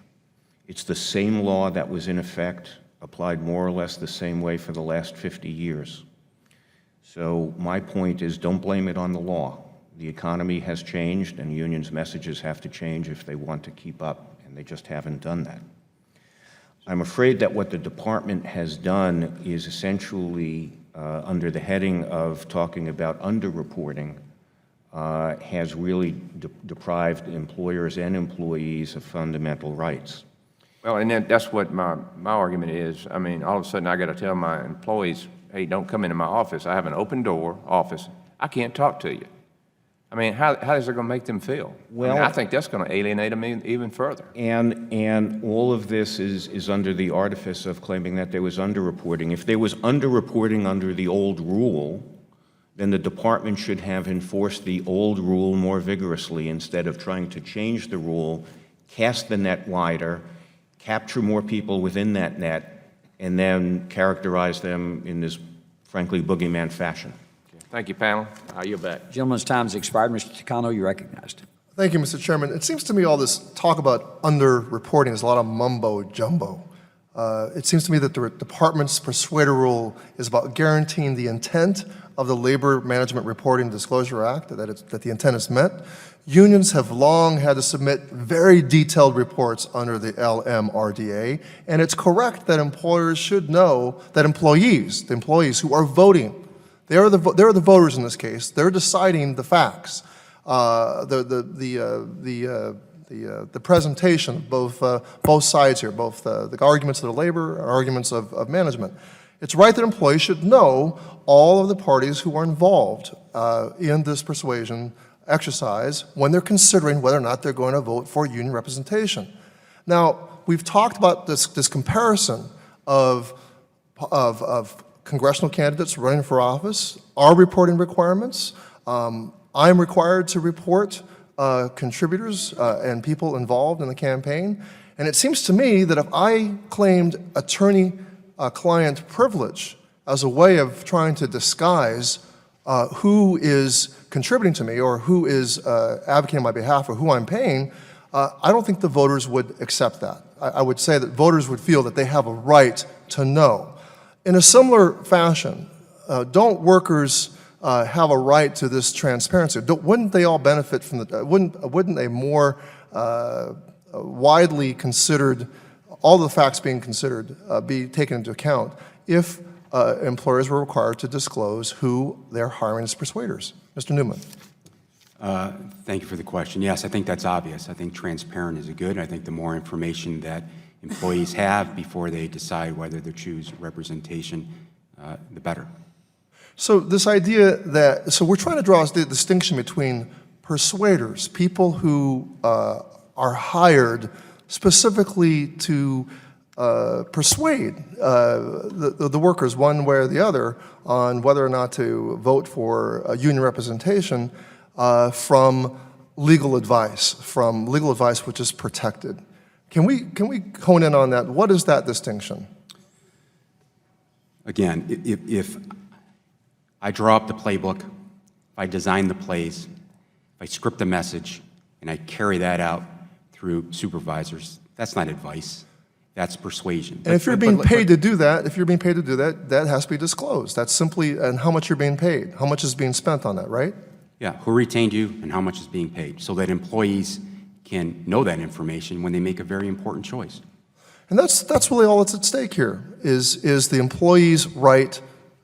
It's the same law that was in effect, applied more or less the same way for the last 50 years. So my point is, don't blame it on the law. The economy has changed, and unions' messages have to change if they want to keep up, and they just haven't done that. I'm afraid that what the department has done is essentially, under the heading of talking about underreporting, has really deprived employers and employees of fundamental rights. Well, and that's what my argument is. I mean, all of a sudden I got to tell my employees, hey, don't come into my office. I have an open door office. I can't talk to you. I mean, how is it going to make them feel? Well, I think that's going to alienate them even further. And all of this is under the artifice of claiming that there was underreporting. If there was underreporting under the old rule, then the department should have enforced the old rule more vigorously instead of trying to change the rule, cast the net wider, capture more people within that net, and then characterize them in this, frankly, boogeyman fashion. Thank you, panel. I yield back. Gentleman's time has expired. Mr. Takano, you're recognized. Thank you, Mr. Chairman. It seems to me all this talk about under-reporting is a lot of mumbo-jumbo. It seems to me that the department's Persuader rule is about guaranteeing the intent of the Labor Management Reporting Disclosure Act, that the intent is met. Unions have long had to submit very detailed reports under the LMRDA, and it's correct that employers should know that the employees who are voting, they are the voters in this case. They're deciding the facts, the presentation of both sides here, both the arguments of the labor, arguments of management. It's right that employees should know all of the parties who are involved in this persuasion exercise when they're considering whether or not they're going to vote for union representation. Now, we've talked about this comparison of congressional candidates running for office, our reporting requirements. I'm required to report contributors and people involved in the campaign. And it seems to me that if I claimed attorney-client privilege as a way of trying to disguise who is contributing to me or who is advocating on my behalf or who I'm paying, I don't think the voters would accept that. I would say that voters would feel that they have a right to know. In a similar fashion, don't workers have a right to this transparency? Wouldn't they all benefit from wouldn't a more widely considered, all the facts being considered, be taken into account if employers were required to disclose who they're hiring as persuaders? Mr. Newman. Thank you for the question. Yes, I think that's obvious. I think transparent is good. I think the more information that employees have before they decide whether to choose representation, the better. So this idea that, so we're trying to draw a distinction between persuaders, people who are hired specifically to persuade the workers one way or the other on whether or not to vote for union representation from legal advice which is protected. Can we hone in on that? What is that distinction? Again, if I draw up the playbook, if I design the plays, if I script a message, and I carry that out through supervisors, that's not advice. That's persuasion. And if you're being paid to do that, that has to be disclosed. That's simply, and how much you're being paid, how much is being spent on that, right? Yeah, who retained you and how much is being paid, so that employees can know that information when they make a very important choice. And that's really all that's at stake here, is the employee's right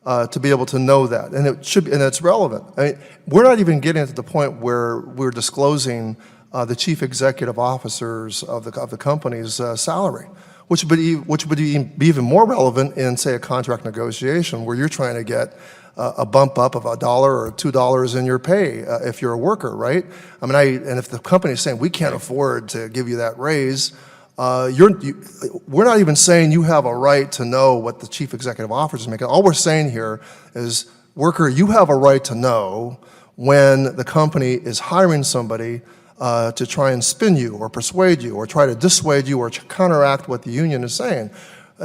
to be able to know that, and it should be, and it's relevant. I mean, we're not even getting to the point where we're disclosing the chief executive officers of the company's salary, which would be even more relevant in, say, a contract negotiation where you're trying to get a bump up of $1 or $2 in your pay if you're a worker, right? I mean, and if the company is saying we can't afford to give you that raise, we're not even saying you have a right to know what the chief executive officer is making. All we're saying here is, worker, you have a right to know when the company is hiring somebody to try and spin you or persuade you or try to dissuade you or to counteract what the union is saying.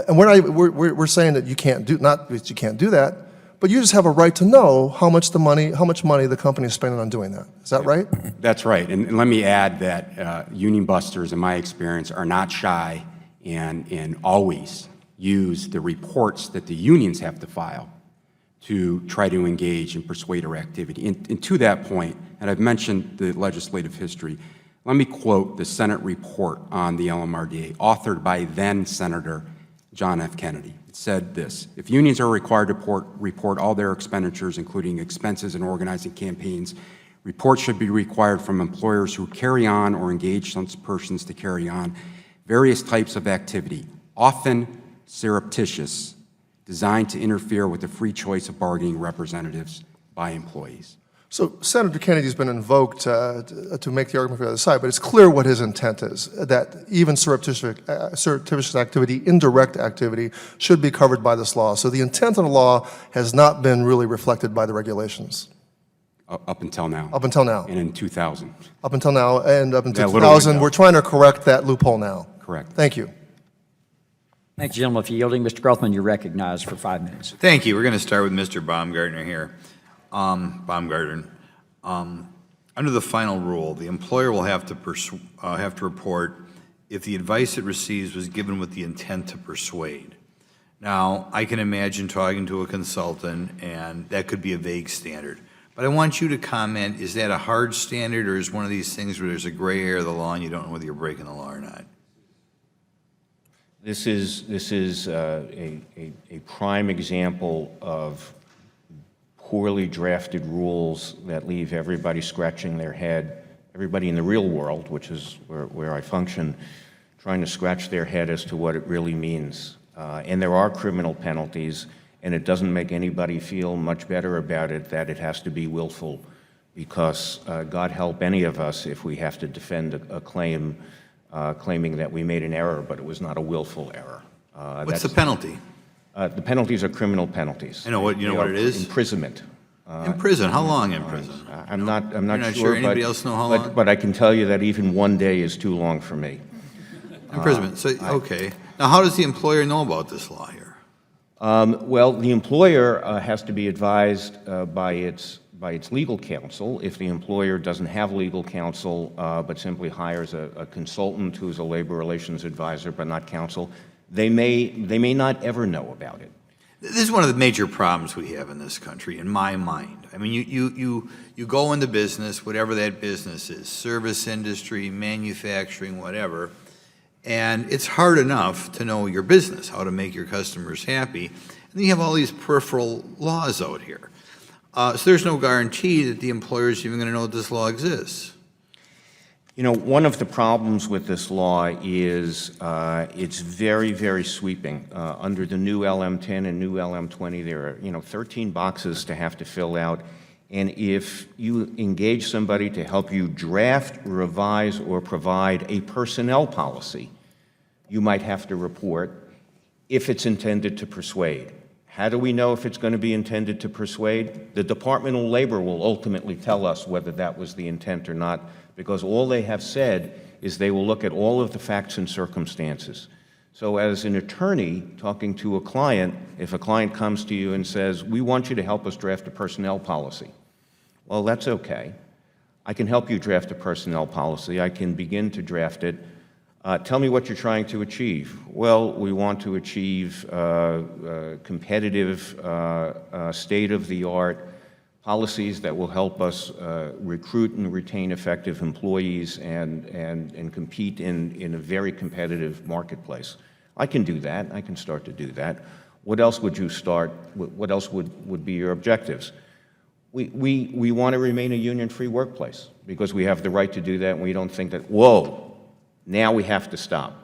And we're saying that you can't do, not that you can't do that, but you just have a right to know how much money the company is spending on doing that. Is that right? That's right. And let me add that union busters, in my experience, are not shy and always use the reports that the unions have to file to try to engage in persuader activity. And to that point, and I've mentioned the legislative history, let me quote the Senate report on the LMRDA, authored by then Senator John F. Kennedy. It said this: if unions are required to report all their expenditures, including expenses and organizing campaigns, reports should be required from employers who carry on or engage such persons to carry on various types of activity, often surreptitious, designed to interfere with the free choice of bargaining representatives by employees. So Senator Kennedy's been invoked to make the argument for the other side, but it's clear what his intent is, that even surreptitious activity, indirect activity, should be covered by this law. So the intent of the law has not been really reflected by the regulations. Up until now. Up until now. And in 2000. Up until now, and up until Yeah, 2000, we're trying to correct that loophole now. Correct. Thank you. Thank you, gentlemen, for yielding. Mr. Grothman, you're recognized for 5 minutes. Thank you. We're going to start with Mr. Baumgartner here. Baumgartner, under the final rule, the employer will have to report if the advice it receives was given with the intent to persuade. Now, I can imagine talking to a consultant, and that could be a vague standard. But I want you to comment, is that a hard standard, or is one of these things where there's a gray area of the law and you don't know whether you're breaking the law or not? This is a prime example of poorly drafted rules that leave everybody scratching their head, everybody in the real world, which is where I function, trying to scratch their head as to what it really means. And there are criminal penalties, and it doesn't make anybody feel much better about it that it has to be willful, because God help any of us if we have to defend a claim claiming that we made an error, but it was not a willful error. What's the penalty? The penalties are criminal penalties. I know what, you know what it is? Imprisonment. In prison? How long in prison? I'm not You're not sure. Anybody else know how long? But I can tell you that even 1 day is too long for me. Imprisonment. So, okay. Now, how does the employer know about this law here? Well, the employer has to be advised by its legal counsel. If the employer doesn't have legal counsel, but simply hires a consultant who's a labor relations advisor but not counsel, they may not ever know about it. This is one of the major problems we have in this country, in my mind. I mean, you go into business, whatever that business is, service industry, manufacturing, whatever, and it's hard enough to know your business, how to make your customers happy, and then you have all these peripheral laws out here. So there's no guarantee that the employer is even going to know that this law exists. You know, one of the problems with this law is it's very, very sweeping. Under the new LM10 and new LM20, there are, 13 boxes to have to fill out. And if you engage somebody to help you draft, revise, or provide a personnel policy, you might have to report if it's intended to persuade. How do we know if it's going to be intended to persuade? The Department of Labor will ultimately tell us whether that was the intent or not, because all they have said is they will look at all of the facts and circumstances. So as an attorney talking to a client, if a client comes to you and says, we want you to help us draft a personnel policy, well, that's okay. I can help you draft a personnel policy. I can begin to draft it. Tell me what you're trying to achieve. Well, we want to achieve competitive, state-of-the-art policies that will help us recruit and retain effective employees and compete in a very competitive marketplace. I can do that. I can start to do that. What else would you start? What else would be your objectives? We want to remain a union-free workplace because we have the right to do that, and we don't think that, whoa, now we have to stop.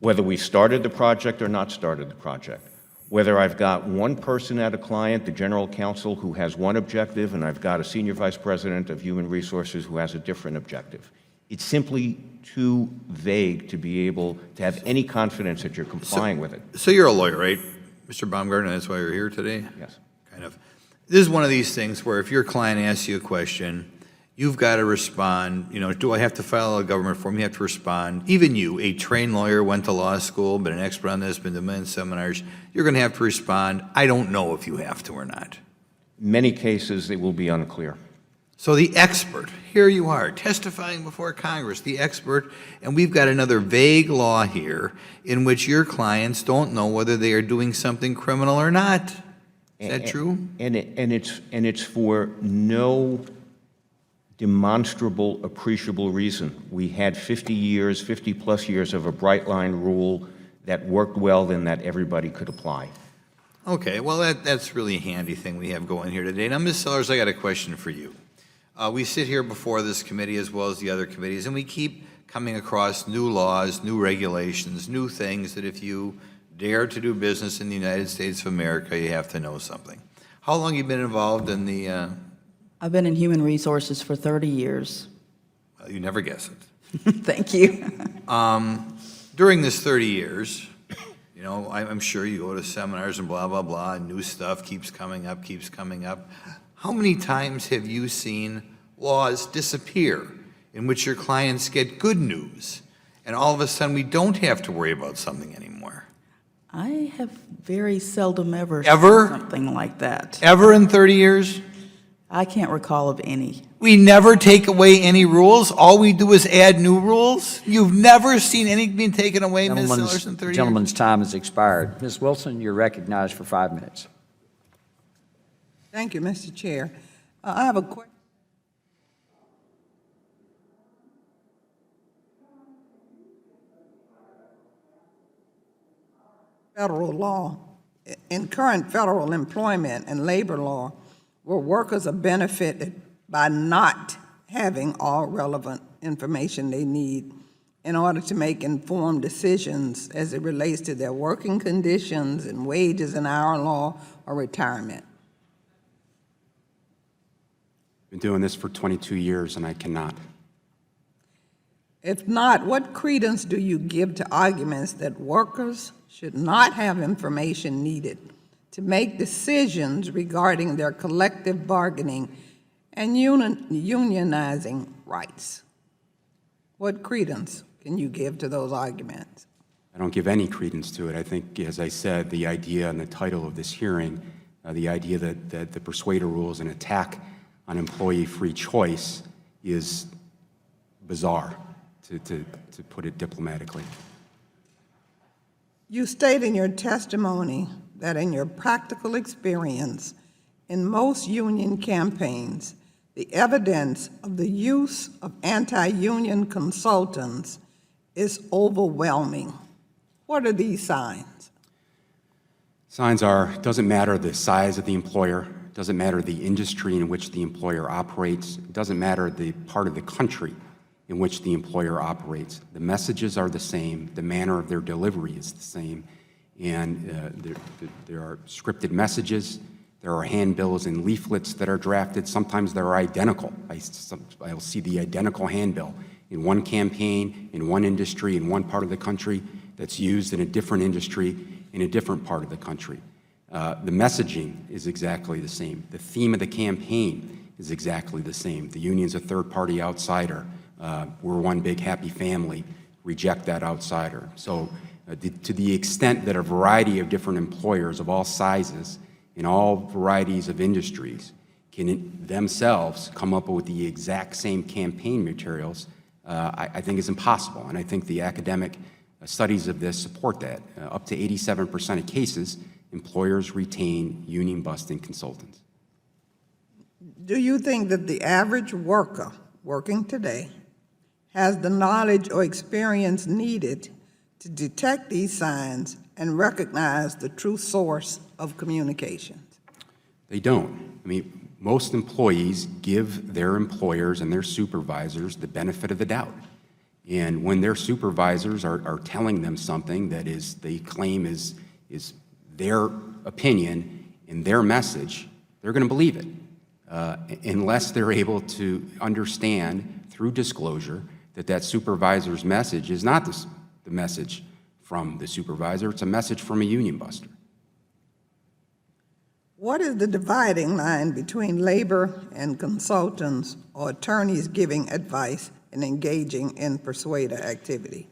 Whether we started the project or not started the project, whether I've got one person at a client, the general counsel, who has one objective, and I've got a senior vice president of human resources who has a different objective. It's simply too vague to be able to have any confidence that you're complying with it. So you're a lawyer, right, Mr. Baumgartner? That's why you're here today? Yes. Kind of. This is one of these things where if your client asks you a question, you've got to respond. Do I have to file a government form? You have to respond. Even you, a trained lawyer, went to law school, been an expert on this, been to many seminars, you're going to have to respond. I don't know if you have to or not. Many cases, it will be unclear. So the expert, here you are, testifying before Congress, the expert, and we've got another vague law here in which your clients don't know whether they are doing something criminal or not. Is that true? And it's for no demonstrable, appreciable reason. We had 50-plus years of a bright line rule that worked well and that everybody could apply. Okay, well, that's really a handy thing we have going here today. Now, Ms. Sellers, I got a question for you. We sit here before this committee as well as the other committees, and we keep coming across new laws, new regulations, new things that if you dare to do business in the United States of America, you have to know something. How long have you been involved in the... I've been in human resources for 30 years. Well, you never guess it. Thank you. During this 30 years, I'm sure you go to seminars and blah, blah, blah, and new stuff keeps coming up, keeps coming up. How many times have you seen laws disappear in which your clients get good news, and all of a sudden we don't have to worry about something anymore? I have very seldom ever Ever? seen something like that. Ever in 30 years? I can't recall of any. We never take away any rules. All we do is add new rules. You've never seen anything being taken away, Ms. Sellers, in 30 years? Gentleman's time has expired. Ms. Wilson, you're recognized for 5 minutes. Thank you, Mr. Chair. I have a question. Federal law. In current federal employment and labor law, where workers are benefited by not having all relevant information they need in order to make informed decisions as it relates to their working conditions and wages and hour law or retirement. Been doing this for 22 years, and I cannot. If not, what credence do you give to arguments that workers should not have information needed to make decisions regarding their collective bargaining and unionizing rights? What credence can you give to those arguments? I don't give any credence to it. I think, as I said, the idea and the title of this hearing, the idea that the Persuader rule is an attack on employee-free choice is bizarre, to put it diplomatically. You state in your testimony that in your practical experience, in most union campaigns, the evidence of the use of anti-union consultants is overwhelming. What are these signs? Signs are, it doesn't matter the size of the employer, doesn't matter the industry in which the employer operates, it doesn't matter the part of the country in which the employer operates. The messages are the same, the manner of their delivery is the same, and there are scripted messages, there are handbills and leaflets that are drafted. Sometimes they're identical. I'll see the identical handbill in one campaign, in one industry, in one part of the country that's used in a different industry in a different part of the country. The messaging is exactly the same. The theme of the campaign is exactly the same. The union's a third-party outsider. We're one big happy family. Reject that outsider. So to the extent that a variety of different employers of all sizes in all varieties of industries can themselves come up with the exact same campaign materials, I think is impossible. And I think the academic studies of this support that. Up to 87% of cases, employers retain union-busting consultants. Do you think that the average worker working today has the knowledge or experience needed to detect these signs and recognize the true source of communications? They don't. I mean, most employees give their employers and their supervisors the benefit of the doubt. And when their supervisors are telling them something that is, they claim is their opinion and their message, they're going to believe it, unless they're able to understand through disclosure that that supervisor's message is not the message from the supervisor, it's a message from a union buster. What is the dividing line between labor and consultants or attorneys giving advice and engaging in persuader activity?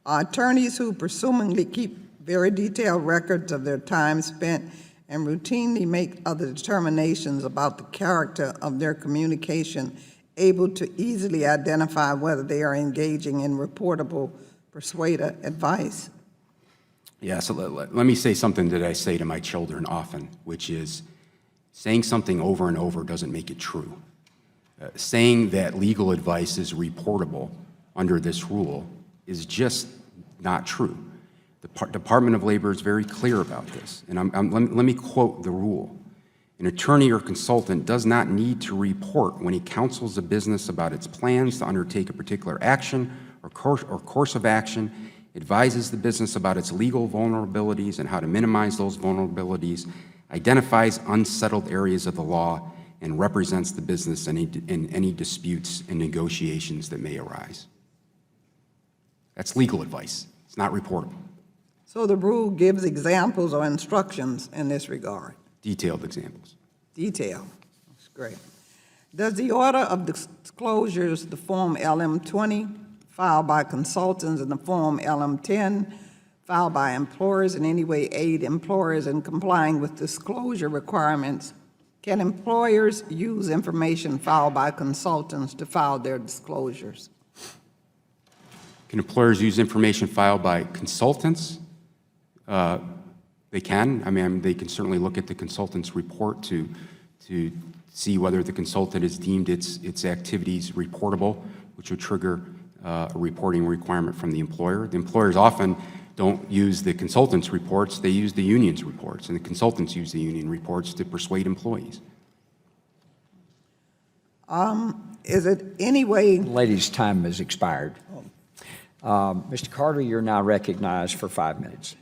Are attorneys who presumably keep very detailed records of their time spent and routinely make other determinations about the character of their communication able to easily identify whether they are engaging in reportable persuader advice? Yeah, so let me say something that I say to my children often, which is saying something over and over doesn't make it true. Saying that legal advice is reportable under this rule is just not true. The Department of Labor is very clear about this, and let me quote the rule. An attorney or consultant does not need to report when he counsels a business about its plans to undertake a particular action or course of action, advises the business about its legal vulnerabilities and how to minimize those vulnerabilities, identifies unsettled areas of the law, and represents the business in any disputes and negotiations that may arise. That's legal advice. It's not reportable. So the rule gives examples or instructions in this regard? Detailed examples. Detail. That's great. Does the order of disclosures, the Form LM-20, filed by consultants, and the Form LM-10, filed by employers, in any way aid employers in complying with disclosure requirements? Can employers use information filed by consultants to file their disclosures? Can employers use information filed by consultants? They can. I mean, they can certainly look at the consultant's report to see whether the consultant has deemed its activities reportable, which would trigger a reporting requirement from the employer. The employers often don't use the consultant's reports, they use the union's reports, and the consultants use the union reports to persuade employees. Is it any way? Ladies' time has expired. Mr. Carter, you're now recognized for 5 minutes.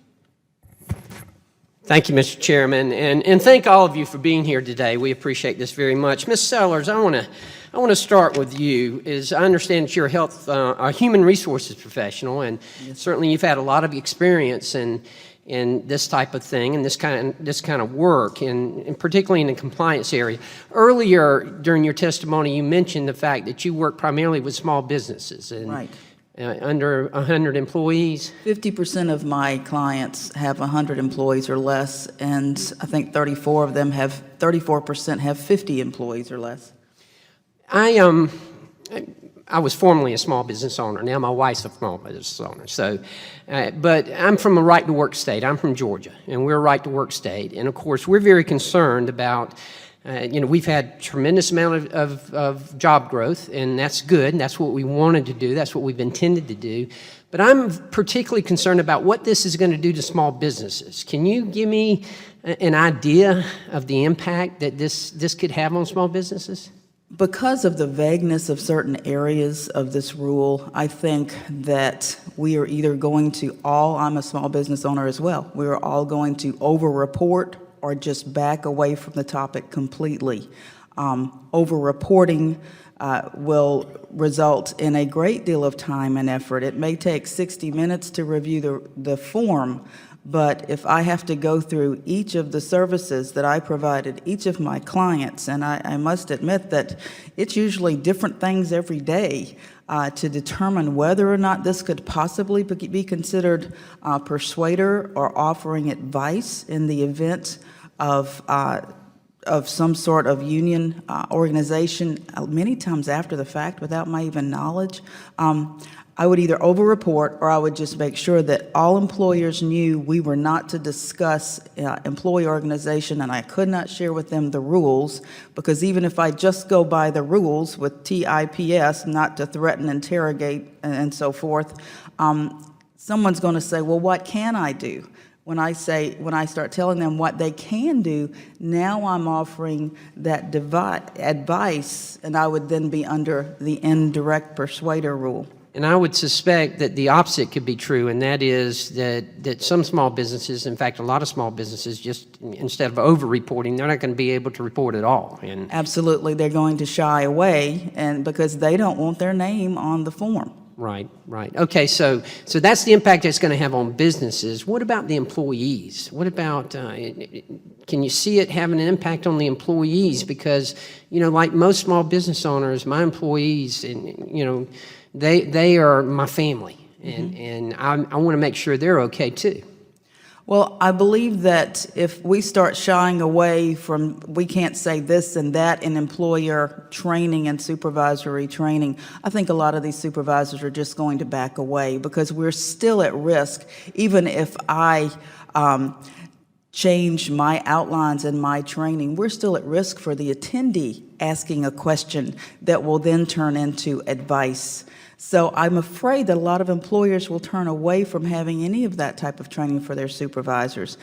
Thank you, Mr. Chairman, and thank all of you for being here today. We appreciate this very much. Ms. Sellers, I want to start with you. As I understand that you're a human resources professional, and certainly you've had a lot of experience in this type of thing and this kind of work, and particularly in the compliance area. Earlier during your testimony, you mentioned the fact that you work primarily with small businesses and Right. Under 100 employees. 50% of my clients have 100 employees or less, and I think 34% have 50 employees or less. I was formerly a small business owner. Now my wife's a small business owner. So, but I'm from a right-to-work state. I'm from Georgia, and we're a right-to-work state. And of course, we're very concerned about. We've had tremendous amount of job growth, and that's good, and that's what we wanted to do, that's what we've intended to do. But I'm particularly concerned about what this is going to do to small businesses. Can you give me an idea of the impact that this could have on small businesses? Because of the vagueness of certain areas of this rule, I think that we are either going to I'm a small business owner as well, we are all going to over-report or just back away from the topic completely. Over-reporting will result in a great deal of time and effort. It may take 60 minutes to review the form, but if I have to go through each of the services that I provided each of my clients, and I must admit that it's usually different things every day to determine whether or not this could possibly be considered persuader or offering advice in the event of some sort of union organization, many times after the fact without my even knowledge, I would either over-report or I would just make sure that all employers knew we were not to discuss employee organization, and I could not share with them the rules, because even if I just go by the rules with TIPS, not to threaten, interrogate, and so forth, someone's going to say, well, what can I do? When I start telling them what they can do, now I'm offering that advice, and I would then be under the indirect persuader rule. And I would suspect that the opposite could be true, and that is that some small businesses, in fact, a lot of small businesses, just instead of over-reporting, they're not going to be able to report at all. And absolutely, they're going to shy away, and because they don't want their name on the form. Right. Okay, so that's the impact it's going to have on businesses. What about the employees? What about, can you see it having an impact on the employees? Because, like most small business owners, my employees, and they are my family, and I want to make sure they're okay too. Well, I believe that if we start shying away from, we can't say this and that in employer training and supervisory training, I think a lot of these supervisors are just going to back away, because we're still at risk, even if I change my outlines and my training, we're still at risk for the attendee asking a question that will then turn into advice. So I'm afraid that a lot of employers will turn away from having any of that type of training for their supervisors.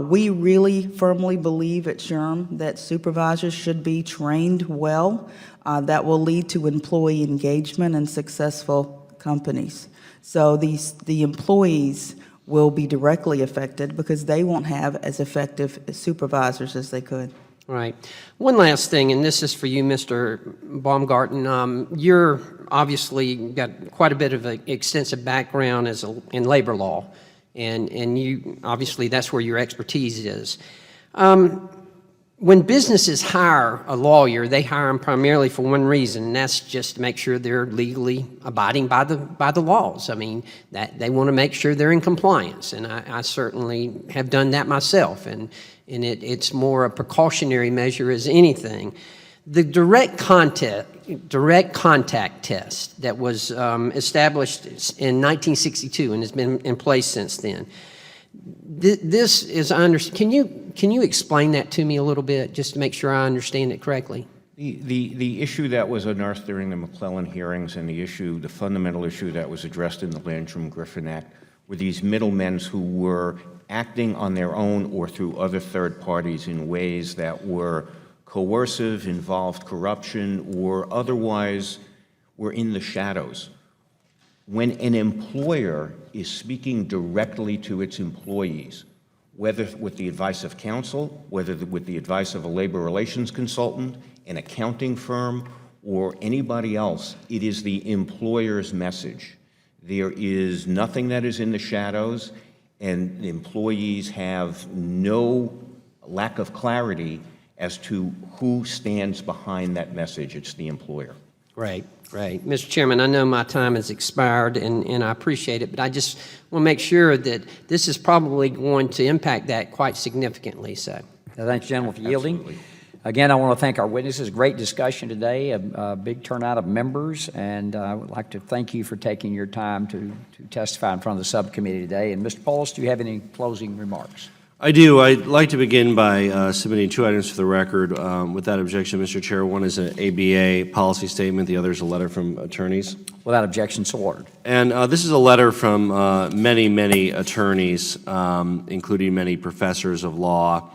We really firmly believe at SHRM that supervisors should be trained well. That will lead to employee engagement and successful companies. So the employees will be directly affected because they won't have as effective supervisors as they could. Right. One last thing, and this is for you, Mr. Baumgarten. You're obviously got quite a bit of an extensive background in labor law, and you obviously that's where your expertise is. When businesses hire a lawyer, they hire him primarily for one reason, and that's just to make sure they're legally abiding by the laws. I mean, that they want to make sure they're in compliance, and I certainly have done that myself, and it's more a precautionary measure as anything. The direct contact test that was established in 1962 and has been in place since then. This is, can you explain that to me a little bit, just to make sure I understand it correctly? The issue that was unearthed during the McClellan hearings, and the fundamental issue that was addressed in the Landrum-Griffin Act, were these middlemen who were acting on their own or through other third parties in ways that were coercive, involved corruption, or otherwise were in the shadows. When an employer is speaking directly to its employees, whether with the advice of counsel, whether with the advice of a labor relations consultant, an accounting firm, or anybody else, it is the employer's message. There is nothing that is in the shadows, and the employees have no lack of clarity as to who stands behind that message. It's the employer. Right. Mr. Chairman, I know my time has expired, and I appreciate it, but I just want to make sure that this is probably going to impact that quite significantly. So, thanks, gentlemen, for yielding. Absolutely. Again, I want to thank our witnesses. Great discussion today, a big turnout of members, and I would like to thank you for taking your time to testify in front of the subcommittee today. And Mr. Polis, do you have any closing remarks? I do. I'd like to begin by submitting two items for the record. Without objection, Mr. Chair, one is an ABA policy statement, the other is a letter from attorneys. Without objection, so ordered. And this is a letter from many attorneys, including many professors of law,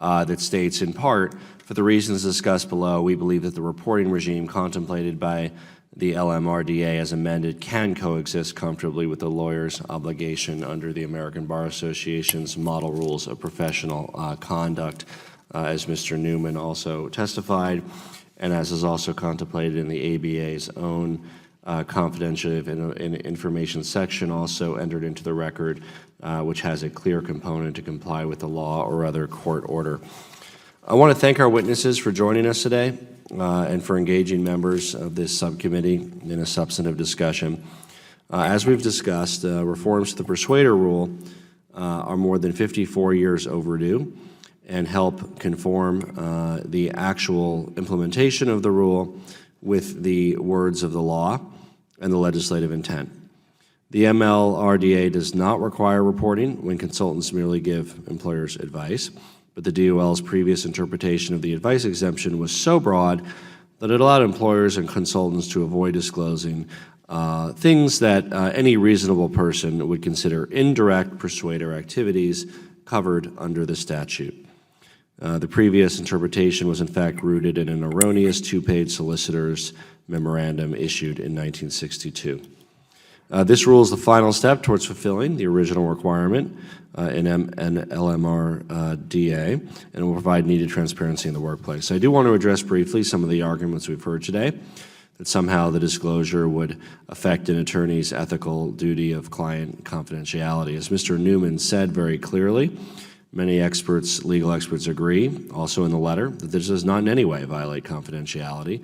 that states, in part, for the reasons discussed below, we believe that the reporting regime contemplated by the LMRDA as amended can coexist comfortably with the lawyer's obligation under the American Bar Association's model rules of professional conduct, as Mr. Newman also testified, and as is also contemplated in the ABA's own confidential information section, also entered into the record, which has a clear component to comply with the law or other court order. I want to thank our witnesses for joining us today and for engaging members of this subcommittee in a substantive discussion. As we've discussed, reforms to the Persuader rule are more than 54 years overdue and help conform the actual implementation of the rule with the words of the law and the legislative intent. The MLRDA does not require reporting when consultants merely give employers advice, but the DOL's previous interpretation of the advice exemption was so broad that it allowed employers and consultants to avoid disclosing things that any reasonable person would consider indirect persuader activities covered under the statute. The previous interpretation was in fact rooted in an erroneous two-page solicitor's memorandum issued in 1962. This rule is the final step towards fulfilling the original requirement in LMRDA, and will provide needed transparency in the workplace. I do want to address briefly some of the arguments we've heard today, that somehow the disclosure would affect an attorney's ethical duty of client confidentiality. As Mr. Newman said very clearly, many experts, legal experts agree, also in the letter, that this does not in any way violate confidentiality,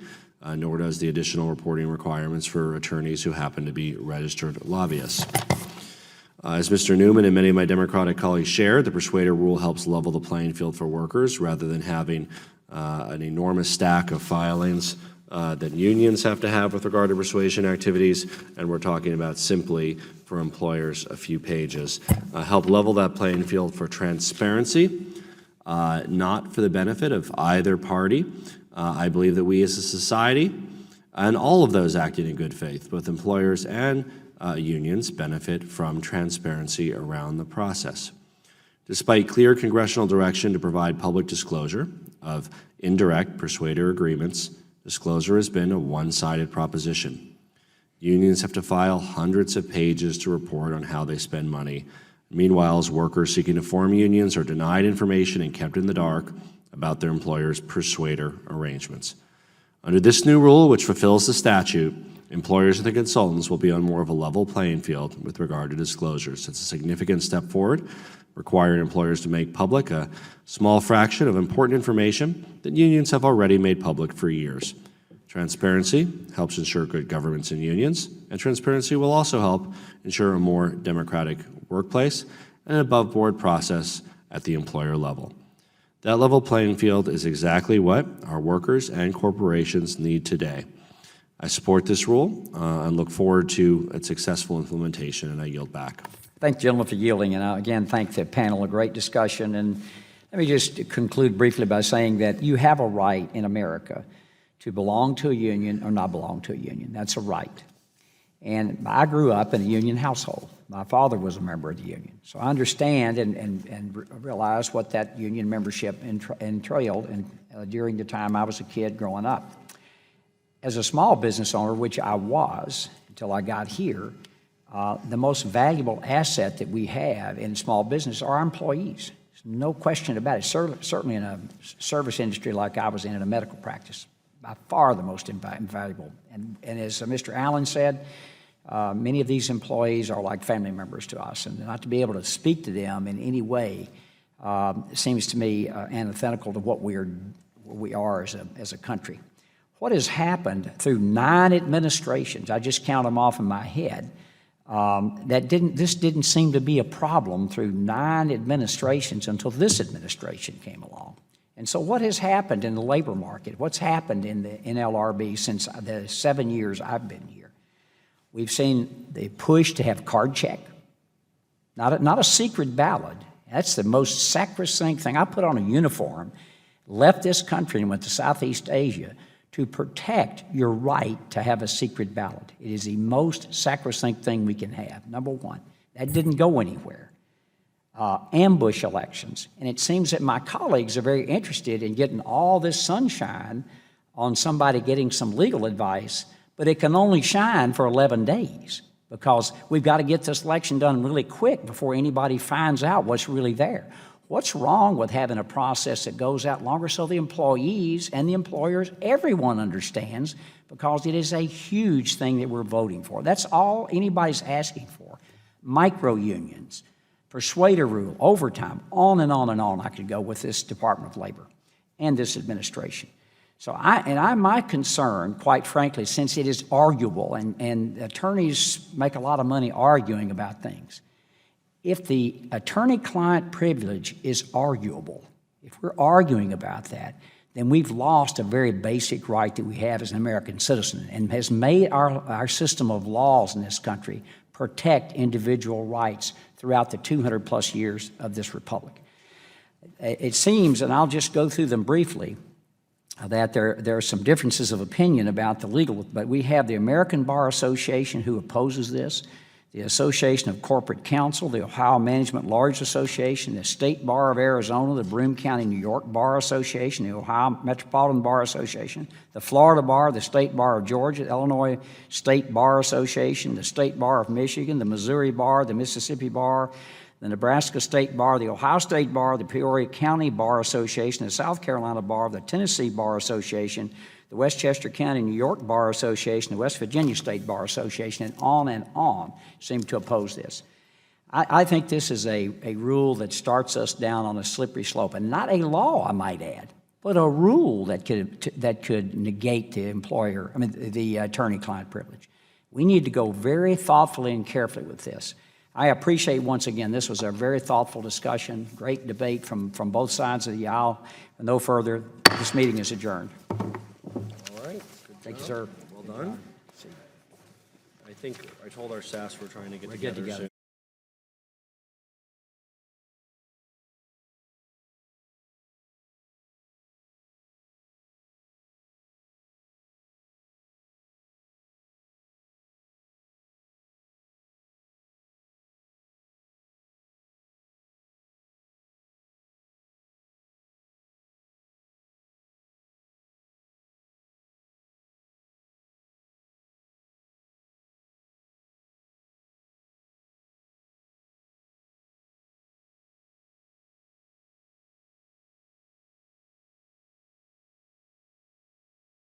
nor does the additional reporting requirements for attorneys who happen to be registered lobbyists. As Mr. Newman and many of my Democratic colleagues share, the Persuader rule helps level the playing field for workers rather than having an enormous stack of filings that unions have to have with regard to persuasion activities, and we're talking about simply for employers a few pages. Help level that playing field for transparency, not for the benefit of either party. I believe that we as a society, and all of those acting in good faith, both employers and unions, benefit from transparency around the process. Despite clear congressional direction to provide public disclosure of indirect persuader agreements, disclosure has been a one-sided proposition. Unions have to file hundreds of pages to report on how they spend money. Meanwhile, as workers seeking to form unions are denied information and kept in the dark about their employer's persuader arrangements. Under this new rule, which fulfills the statute, employers and the consultants will be on more of a level playing field with regard to disclosures. It's a significant step forward, requiring employers to make public a small fraction of important information that unions have already made public for years. Transparency helps ensure good governance in unions, and transparency will also help ensure a more democratic workplace and an above-board process at the employer level. That level playing field is exactly what our workers and corporations need today. I support this rule and look forward to its successful implementation, and I yield back. Thank the gentleman for yielding, and I again thank the panel, a great discussion. And let me just conclude briefly by saying that you have a right in America to belong to a union or not belong to a union. That's a right. And I grew up in a union household. My father was a member of the union. So I understand and realize what that union membership entailed during the time I was a kid growing up. As a small business owner, which I was until I got here, the most valuable asset that we have in small business are our employees. There's no question about it. Certainly in a service industry like I was in a medical practice, by far the most invaluable. And as Mr. Allen said, many of these employees are like family members to us, and not to be able to speak to them in any way seems to me antithetical to what we are as a country. What has happened through 9 administrations, I just count them off in my head, this didn't seem to be a problem through 9 administrations until this administration came along. And so what has happened in the labor market? What's happened in the NLRB since the 7 years I've been here? We've seen the push to have card check, not a secret ballot. That's the most sacrosanct thing. I put on a uniform, left this country and went to Southeast Asia to protect your right to have a secret ballot. It is the most sacrosanct thing we can have, number one. That didn't go anywhere. Ambush elections. And it seems that my colleagues are very interested in getting all this sunshine on somebody getting some legal advice, but it can only shine for 11 days because we've got to get this election done really quick before anybody finds out what's really there. What's wrong with having a process that goes out longer so the employees and the employers, everyone understands, because it is a huge thing that we're voting for. That's all anybody's asking for. Micro unions, Persuader rule, overtime, on and on and on I could go with this Department of Labor and this administration. So my concern, quite frankly, since it is arguable and attorneys make a lot of money arguing about things, if the attorney-client privilege is arguable, if we're arguing about that, then we've lost a very basic right that we have as an American citizen and has made our system of laws in this country protect individual rights throughout the 200-plus years of this republic. It seems, and I'll just go through them briefly, that there are some differences of opinion about the legal, but we have the American Bar Association who opposes this, the Association of Corporate Counsel, the Ohio Management Lawyers Association, the State Bar of Arizona, the Broome County, New York Bar Association, the Ohio Metropolitan Bar Association, the Florida Bar, the State Bar of Georgia, the Illinois State Bar Association, the State Bar of Michigan, the Missouri Bar, the Mississippi Bar, the Nebraska State Bar, the Ohio State Bar, the Peoria County Bar Association, the South Carolina Bar, the Tennessee Bar Association, the Westchester County, New York Bar Association, the West Virginia State Bar Association, and on seem to oppose this. I think this is a rule that starts us down on a slippery slope, and not a law, I might add, but a rule that could negate the attorney-client privilege. We need to go very thoughtfully and carefully with this. I appreciate, once again, this was a very thoughtful discussion, great debate from both sides of the aisle. No further, this meeting is adjourned. All right. Thank you, sir. Well done. I think I told our staffs we're trying to get together soon.